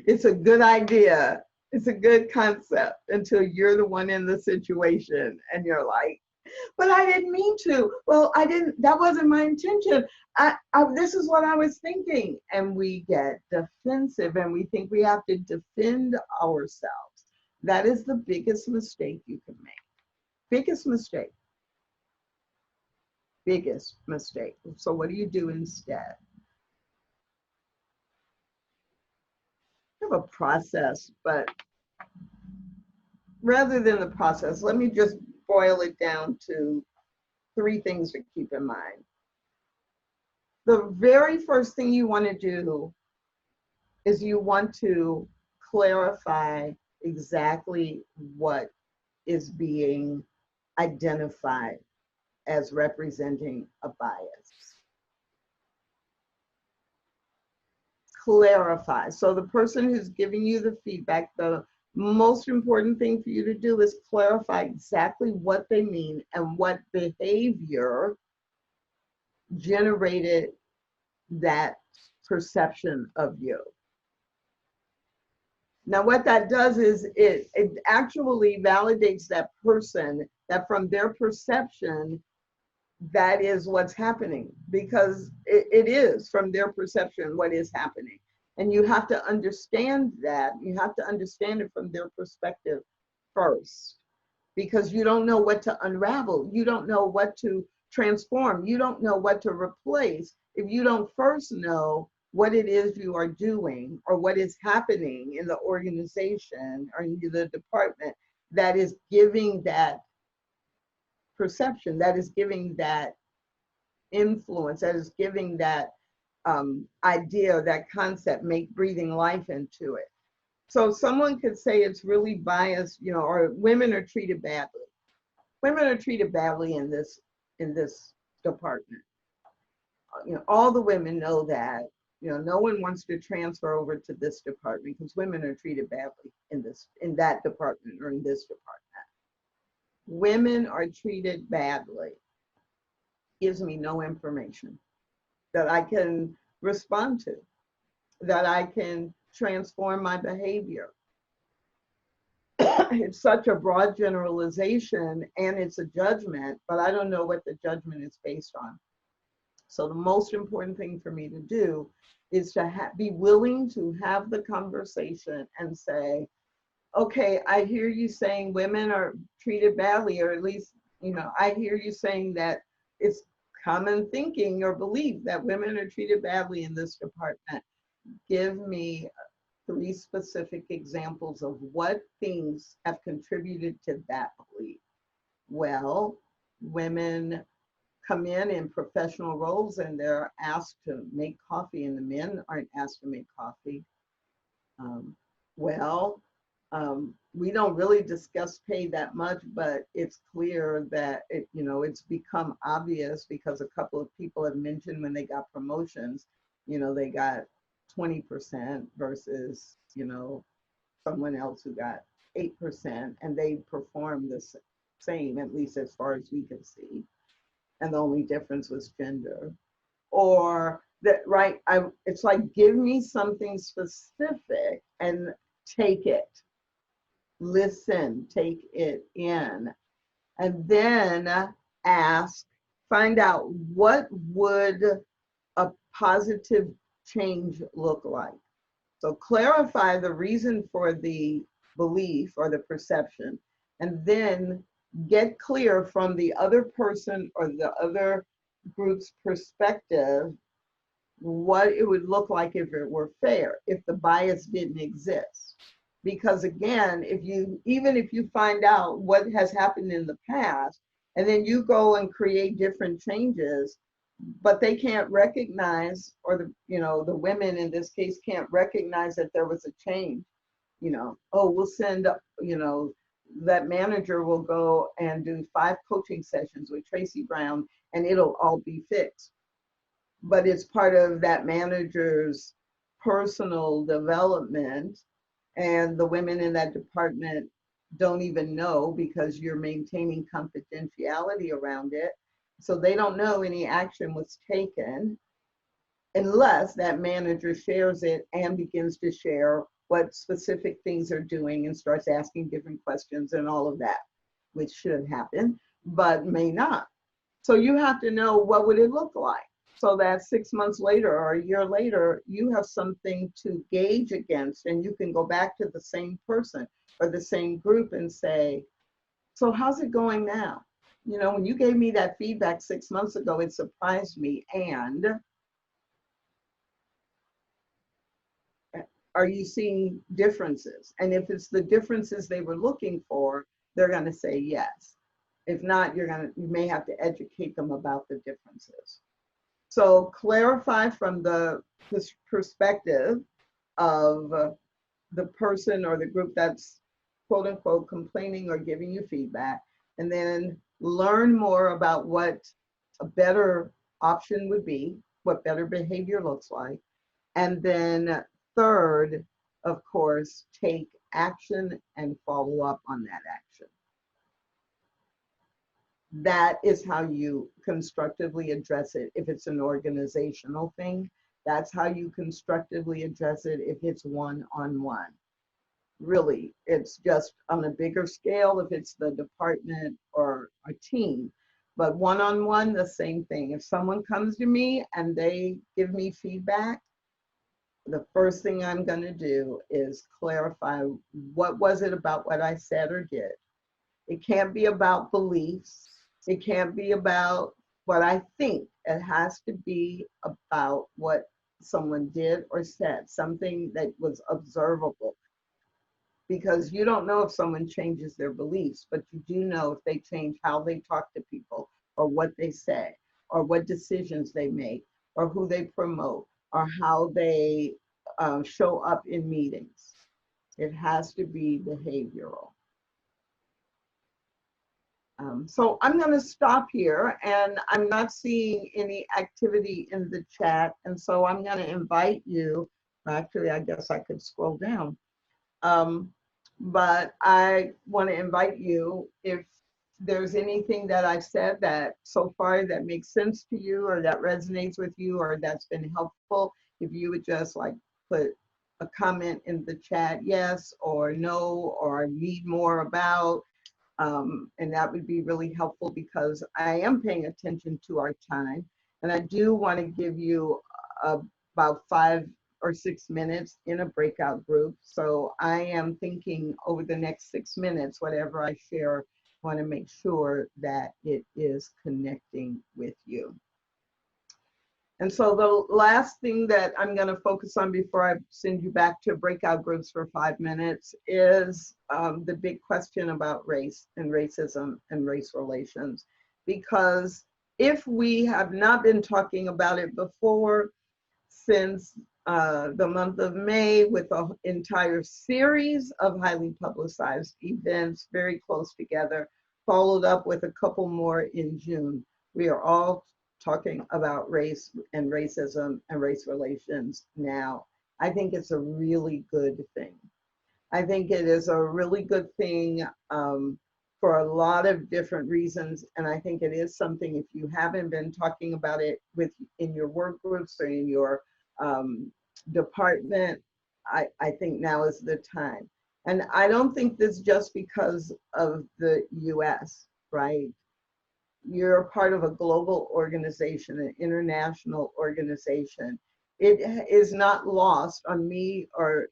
It's a good idea. It's a good concept until you're the one in the situation and you're like, but I didn't mean to. Well, that wasn't my intention. This is what I was thinking. And we get defensive and we think we have to defend ourselves. That is the biggest mistake you can make. Biggest mistake. Biggest mistake. So what do you do instead? Have a process, but rather than the process, let me just boil it down to 3 things to keep in mind. The very first thing you want to do is you want to clarify exactly what is being identified as representing a bias. Clarify. So the person who's giving you the feedback, the most important thing for you to do is clarify exactly what they mean and what behavior generated that perception of you. Now, what that does is it actually validates that person, that from their perception, that is what's happening, because it is from their perception what is happening. And you have to understand that. You have to understand it from their perspective first, because you don't know what to unravel. You don't know what to transform. You don't know what to replace if you don't first know what it is you are doing or what is happening in the organization or in the department that is giving that perception, that is giving that influence, that is giving that idea, that concept, breathing life into it. So someone could say it's really biased, you know, or women are treated badly. Women are treated badly in this department. You know, all the women know that. You know, no one wants to transfer over to this department because women are treated badly in that department or in this department. Women are treated badly gives me no information that I can respond to, that I can transform my behavior. It's such a broad generalization and it's a judgment, but I don't know what the judgment is based on. So the most important thing for me to do is to be willing to have the conversation and say, okay, I hear you saying women are treated badly, or at least, you know, I hear you saying that it's common thinking or belief that women are treated badly in this department. Give me 3 specific examples of what things have contributed to that belief. Well, women come in professional roles and they're asked to make coffee and the men aren't asked to make coffee. We don't really discuss pay that much, but it's clear that it's become obvious because a couple of people have mentioned when they got promotions, you know, they got 20% versus, you know, someone else who got 8%, and they performed the same, at least as far as we can see. And the only difference was gender. Or that, right, it's like, give me something specific and take it. Listen, take it in. And then find out what would a positive change look like. So clarify the reason for the belief or the perception, and then get clear from the other person or the other group's perspective what it would look like if it were fair, if the bias didn't exist. Because again, even if you find out what has happened in the past, and then you go and create different changes, but they can't recognize, or the women in this case can't recognize that there was a change. We'll send, that manager will go and do 5 coaching sessions with Tracy Brown and it'll all be fixed. But it's part of that manager's personal development, and the women in that department don't even know because you're maintaining confidentiality around it. So they don't know any action was taken unless that manager shares it and begins to share what specific things are doing and starts asking different questions and all of that, which should happen, but may not. So you have to know, what would it look like? So that 6 months later or a year later, you have something to gauge against, and you can go back to the same person or the same group and say, so how's it going now? When you gave me that feedback 6 months ago, it surprised me. And are you seeing differences? And if it's the differences they were looking for, they're going to say yes. If not, you may have to educate them about the differences. So clarify from the perspective of the person or the group that's quote unquote complaining or giving you feedback, and then learn more about what a better option would be, what better behavior looks like. And then third, of course, take action and follow up on that action. that is how you constructively address it. If it's an organizational thing, that's how you constructively address it. If it's one-on-one, really, it's just on a bigger scale if it's the department or a team. But one-on-one, the same thing. If someone comes to me and they give me feedback, the first thing I'm going to do is clarify, what was it about what I said or did? It can't be about beliefs. It can't be about what I think. It has to be about what someone did or said, something that was observable. Because you don't know if someone changes their beliefs, but you do know if they change how they talk to people, or what they say, or what decisions they make, or who they promote, or how they show up in meetings. It has to be behavioral. So I'm going to stop here, and I'm not seeing any activity in the chat, and so I'm going to invite you. Actually, I guess I could scroll down. But I want to invite you, if there's anything that I've said that so far that makes sense to you, or that resonates with you, or that's been helpful, if you would just like put a comment in the chat, yes or no, or need more about, and that would be really helpful, because I am paying attention to our time, and I do want to give you about 5 or 6 minutes in a breakout group. So I am thinking over the next 6 minutes, whatever I share, want to make sure that it is connecting with you. And so the last thing that I'm going to focus on before I send you back to breakout groups for 5 minutes is the big question about race and racism and race relations. Because if we have not been talking about it before, since the month of May, with an entire series of highly publicized events very close together, followed up with a couple more in June, we are all talking about race and racism and race relations now. I think it's a really good thing. I think it is a really good thing for a lot of different reasons. And I think it is something, if you haven't been talking about it in your work groups or in your department, I think now is the time. And I don't think this just because of the US, right? You're part of a global organization, an international organization. It is not lost on me or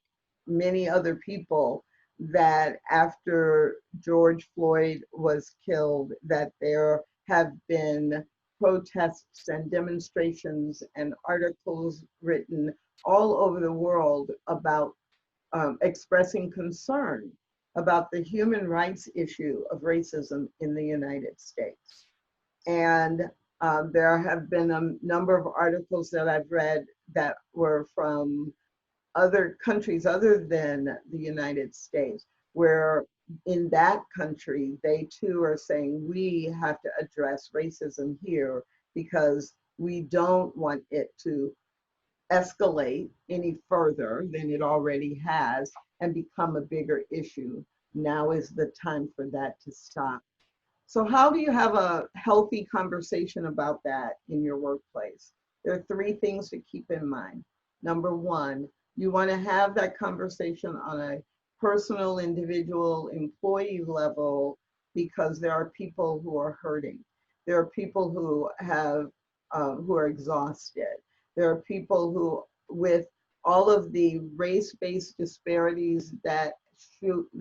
many other people that after George Floyd was killed, that there have been protests and demonstrations and articles written all over the world about expressing concern about the human rights issue of racism in the United States. And there have been a number of articles that I've read that were from other countries other than the United States, where in that country, they too are saying, we have to address racism here because we don't want it to escalate any further than it already has and become a bigger issue. Now is the time for that to stop. So how do you have a healthy conversation about that in your workplace? There are 3 things to keep in mind. Number 1, you want to have that conversation on a personal, individual, employee level, because there are people who are hurting. There are people who are exhausted. There are people who, with all of the race-based disparities that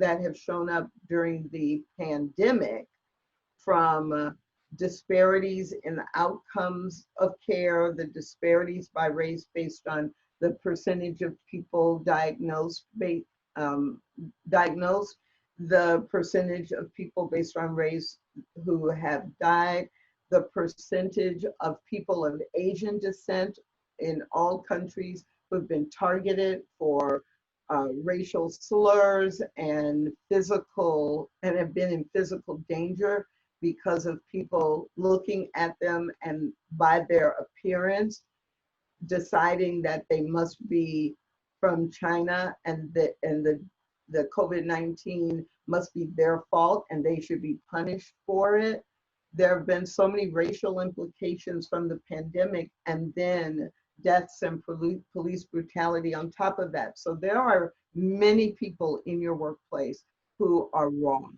have shown up during the pandemic, from disparities in the outcomes of care, the disparities by race based on the percentage of people diagnosed, the percentage of people based on race who have died, the percentage of people of Asian descent in all countries who've been targeted for racial slurs and have been in physical danger because of people looking at them and by their appearance deciding that they must be from China, and the COVID-19 must be their fault and they should be punished for it. there have been so many racial implications from the pandemic, and then deaths and police brutality on top of that. So there are many people in your workplace who are wrong.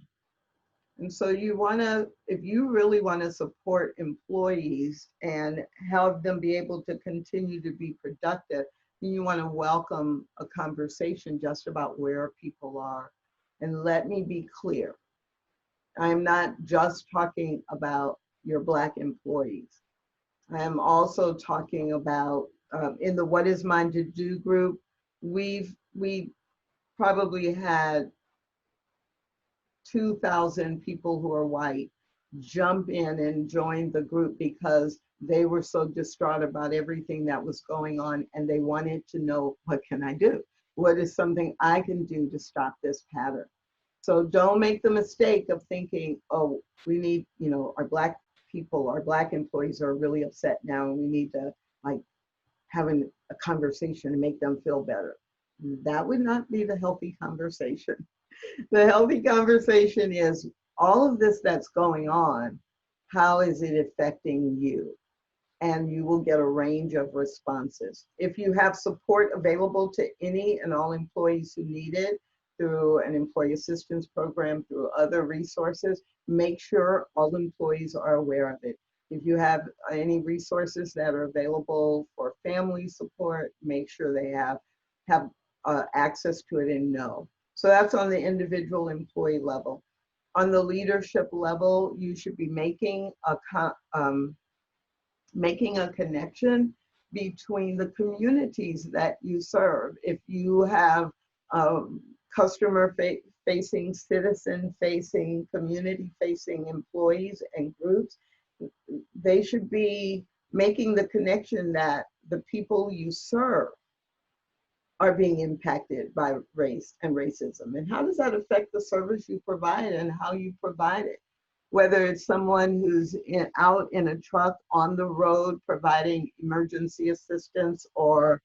And so you want to, if you really want to support employees and have them be able to continue to be productive, then you want to welcome a conversation just about where people are. And let me be clear, I'm not just talking about your Black employees. I am also talking about, in the What Is Mine to Do group, we probably had 2,000 people who are white jump in and join the group because they were so distraught about everything that was going on, and they wanted to know, what can I do? What is something I can do to stop this pattern? So don't make the mistake of thinking, oh, we need, you know, our Black people, our Black employees are really upset now, and we need to like have a conversation and make them feel better. That would not be the healthy conversation. The healthy conversation is all of this that's going on, how is it affecting you? And you will get a range of responses. If you have support available to any and all employees who need it through an employee assistance program, through other resources, make sure all employees are aware of it. If you have any resources that are available for family support, make sure they have access to it and know. So that's on the individual employee level. On the leadership level, you should be making a connection between the communities that you serve. If you have customer-facing, citizen-facing, community-facing employees and groups, they should be making the connection that the people you serve are being impacted by race and racism. And how does that affect the service you provide and how you provide it? Whether it's someone who's out in a truck on the road providing emergency assistance, or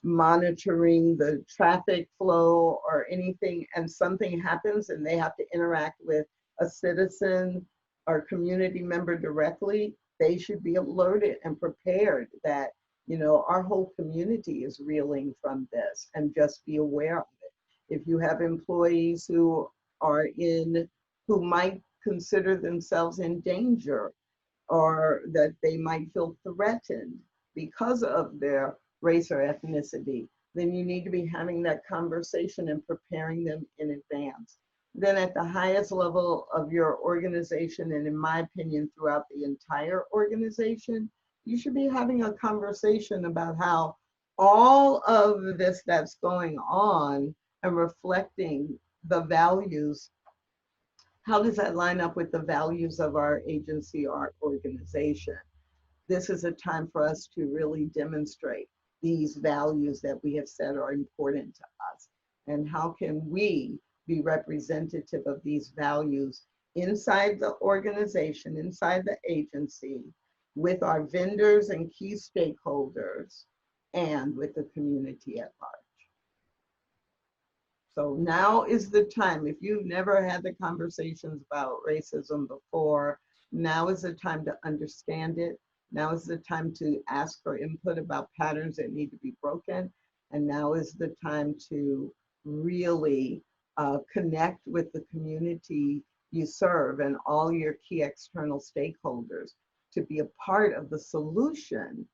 monitoring the traffic flow or anything, and something happens and they have to interact with a citizen or community member directly, they should be alerted and prepared that, you know, our whole community is reeling from this, and just be aware of it. If you have employees who might consider themselves in danger, or that they might feel threatened because of their race or ethnicity, then you need to be having that conversation and preparing them in advance. Then at the highest level of your organization, and in my opinion, throughout the entire organization, you should be having a conversation about how all of this that's going on and reflecting the values, how does that line up with the values of our agency or organization? This is a time for us to really demonstrate these values that we have said are important to us. And how can we be representative of these values inside the organization, inside the agency, with our vendors and key stakeholders, and with the community at large. So now is the time. If you've never had the conversations about racism before, now is the time to understand it. Now is the time to ask for input about patterns that need to be broken. And now is the time to really connect with the community you serve and all your key external stakeholders to be a part of the solution,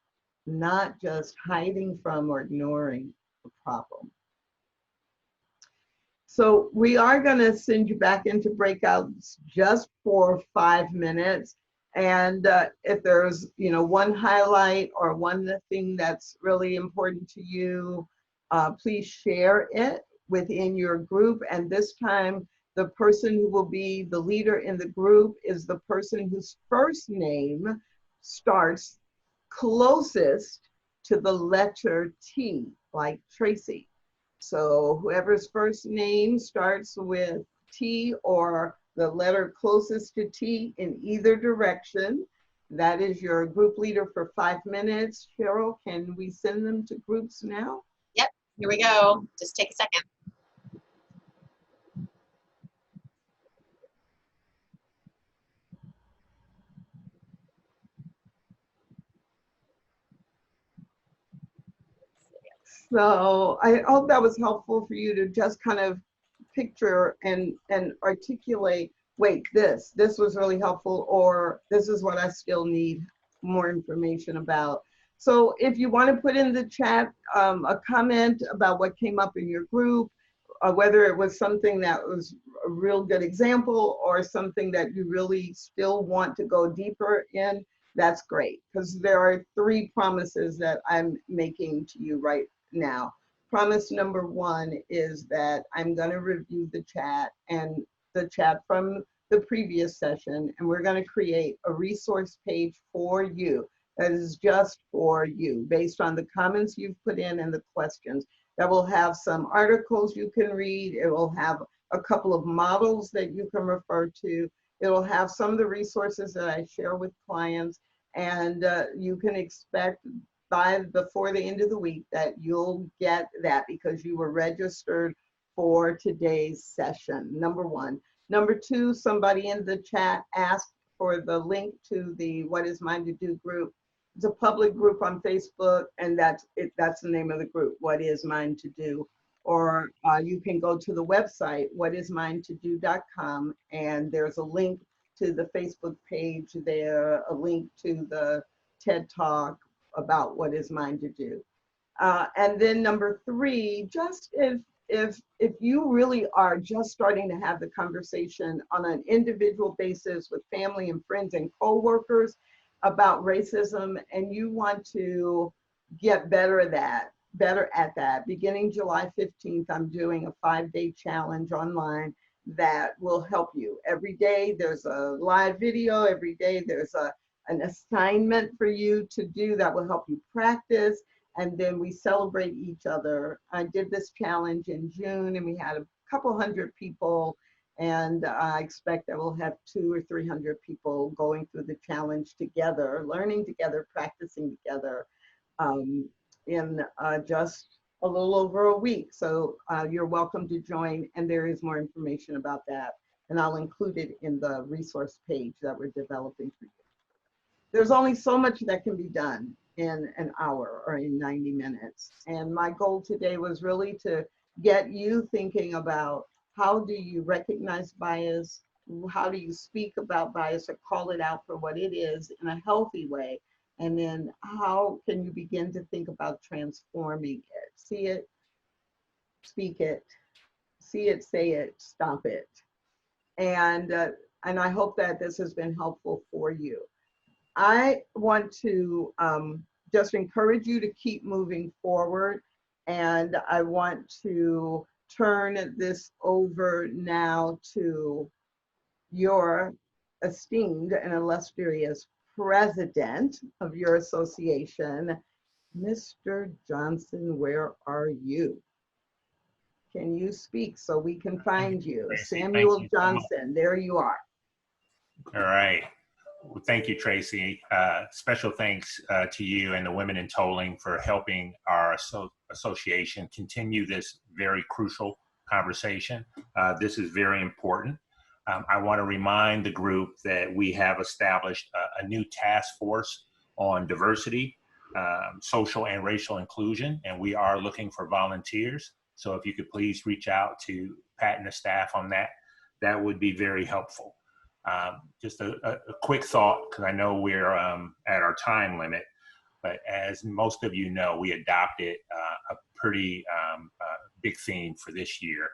not just hiding from or ignoring the problem. So we are going to send you back into breakouts just for 5 minutes. And if there's, you know, one highlight or one thing that's really important to you, please share it within your group. And this time, the person who will be the leader in the group is the person whose first name starts closest to the letter T, like Tracy. So whoever's first name starts with T or the letter closest to T in either direction, that is your group leader for 5 minutes. Cheryl, can we send them to groups now? Yep, here we go. Just take a second. So I hope that was helpful for you to just kind of picture and articulate, wait, this was really helpful, or this is what I still need more information about. So if you want to put in the chat a comment about what came up in your group, whether it was something that was a real good example or something that you really still want to go deeper in, that's great, because there are 3 promises that I'm making to you right now. Promise number 1 is that I'm going to review the chat from the previous session, and we're going to create a resource page for you that is just for you based on the comments you've put in and the questions. That will have some articles you can read. It will have a couple of models that you can refer to. It will have some of the resources that I share with clients, and you can expect before the end of the week that you'll get that because you were registered for today's session, number 1. Number 2, somebody in the chat asked for the link to the What Is Mine to Do group. It's a public group on Facebook, and that's the name of the group, What Is Mine to Do. Or you can go to the website, whatisminetodo.com, and there's a link to the Facebook page there, a link to the TED Talk about what is mine to do. And then number 3, just if you really are just starting to have the conversation on an individual basis with family and friends and coworkers about racism, and you want to get better at that, beginning July 15th, I'm doing a 5-day challenge online that will help you. Every day there's a live video, every day there's an assignment for you to do that will help you practice, and then we celebrate each other. I did this challenge in June, and we had a couple hundred people, and I expect that we'll have 200 or 300 people going through the challenge together, learning together, practicing together in just a little over a week. So you're welcome to join, and there is more information about that, and I'll include it in the resource page that we're developing for you. There's only so much that can be done in an hour or in 90 minutes. And my goal today was really to get you thinking about how do you recognize bias? How do you speak about bias or call it out for what it is in a healthy way? And then how can you begin to think about transforming it? See it, speak it, see it, say it, stop it. And I hope that this has been helpful for you. I want to just encourage you to keep moving forward, and I want to turn this over now to your esteemed and illustrious president of your association, Mr. Johnson. Where are you? Can you speak so we can find you? Tracy, Samuel Johnson, there you are. All right. Well, thank you, Tracy. Special thanks to you and the Women in Tolling for helping our association continue this very crucial conversation. This is very important. I want to remind the group that we have established a new task force on diversity, social and racial inclusion, and we are looking for volunteers. So if you could please reach out to Pat and the staff on that, that would be very helpful. Just a quick thought, because I know we're at our time limit, but as most of you know, we adopted a pretty big theme for this year,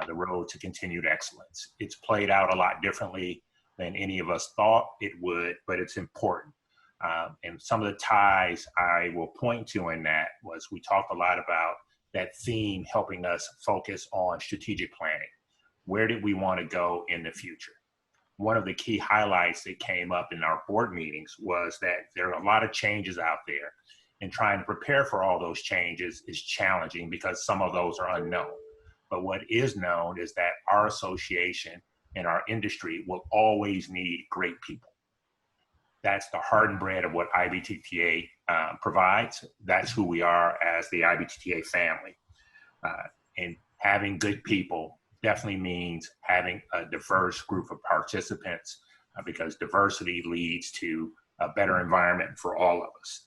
the road to continued excellence. It's played out a lot differently than any of us thought it would, but it's important. And some of the ties I will point to in that was we talked a lot about that theme helping us focus on strategic planning. Where did we want to go in the future? One of the key highlights that came up in our board meetings was that there are a lot of changes out there, and trying to prepare for all those changes is challenging because some of those are unknown. But what is known is that our association and our industry will always need great people. That's the heart and bread of what IBTTA provides. That's who we are as the IBTTA family. And having good people definitely means having a diverse group of participants because diversity leads to a better environment for all of us.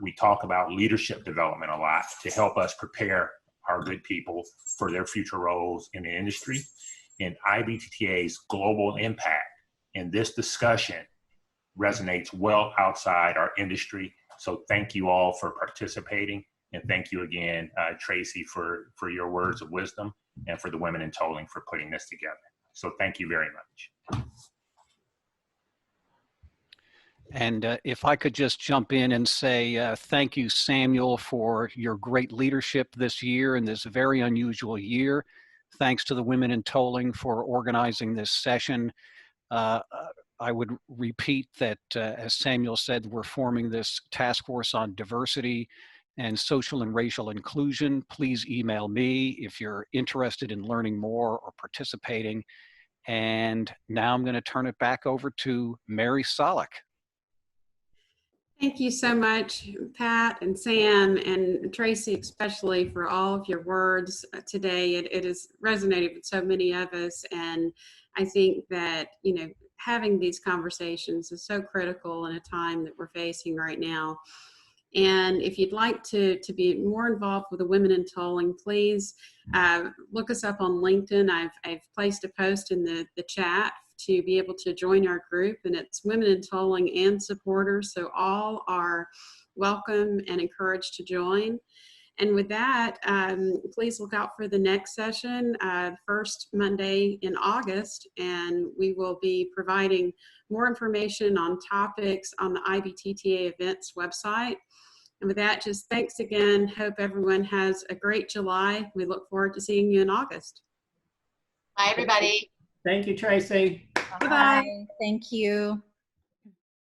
We talk about leadership development a lot to help us prepare our good people for their future roles in the industry. And IBTTA's global impact in this discussion resonates well outside our industry. So thank you all for participating. And thank you again, Tracy, for your words of wisdom, and for the Women in Tolling for putting this together. So thank you very much. And if I could just jump in and say thank you, Samuel, for your great leadership this year in this very unusual year. Thanks to the Women in Tolling for organizing this session. I would repeat that, as Samuel said, we're forming this task force on diversity and social and racial inclusion. Please email me if you're interested in learning more or participating. And now I'm going to turn it back over to Mary Solek. Thank you so much, Pat and Sam and Tracy, especially for all of your words today. It has resonated with so many of us. And I think that, you know, having these conversations is so critical in a time that we're facing right now. And if you'd like to be more involved with the Women in Tolling, please look us up on LinkedIn. I've placed a post in the chat to be able to join our group, and it's Women in Tolling and supporters. So all are welcome and encouraged to join. And with that, please look out for the next session, first Monday in August, and we will be providing more information on topics on the IBTTA events website. And with that, just thanks again. Hope everyone has a great July. We look forward to seeing you in August. Bye, everybody. Thank you, Tracy. Bye. Thank you.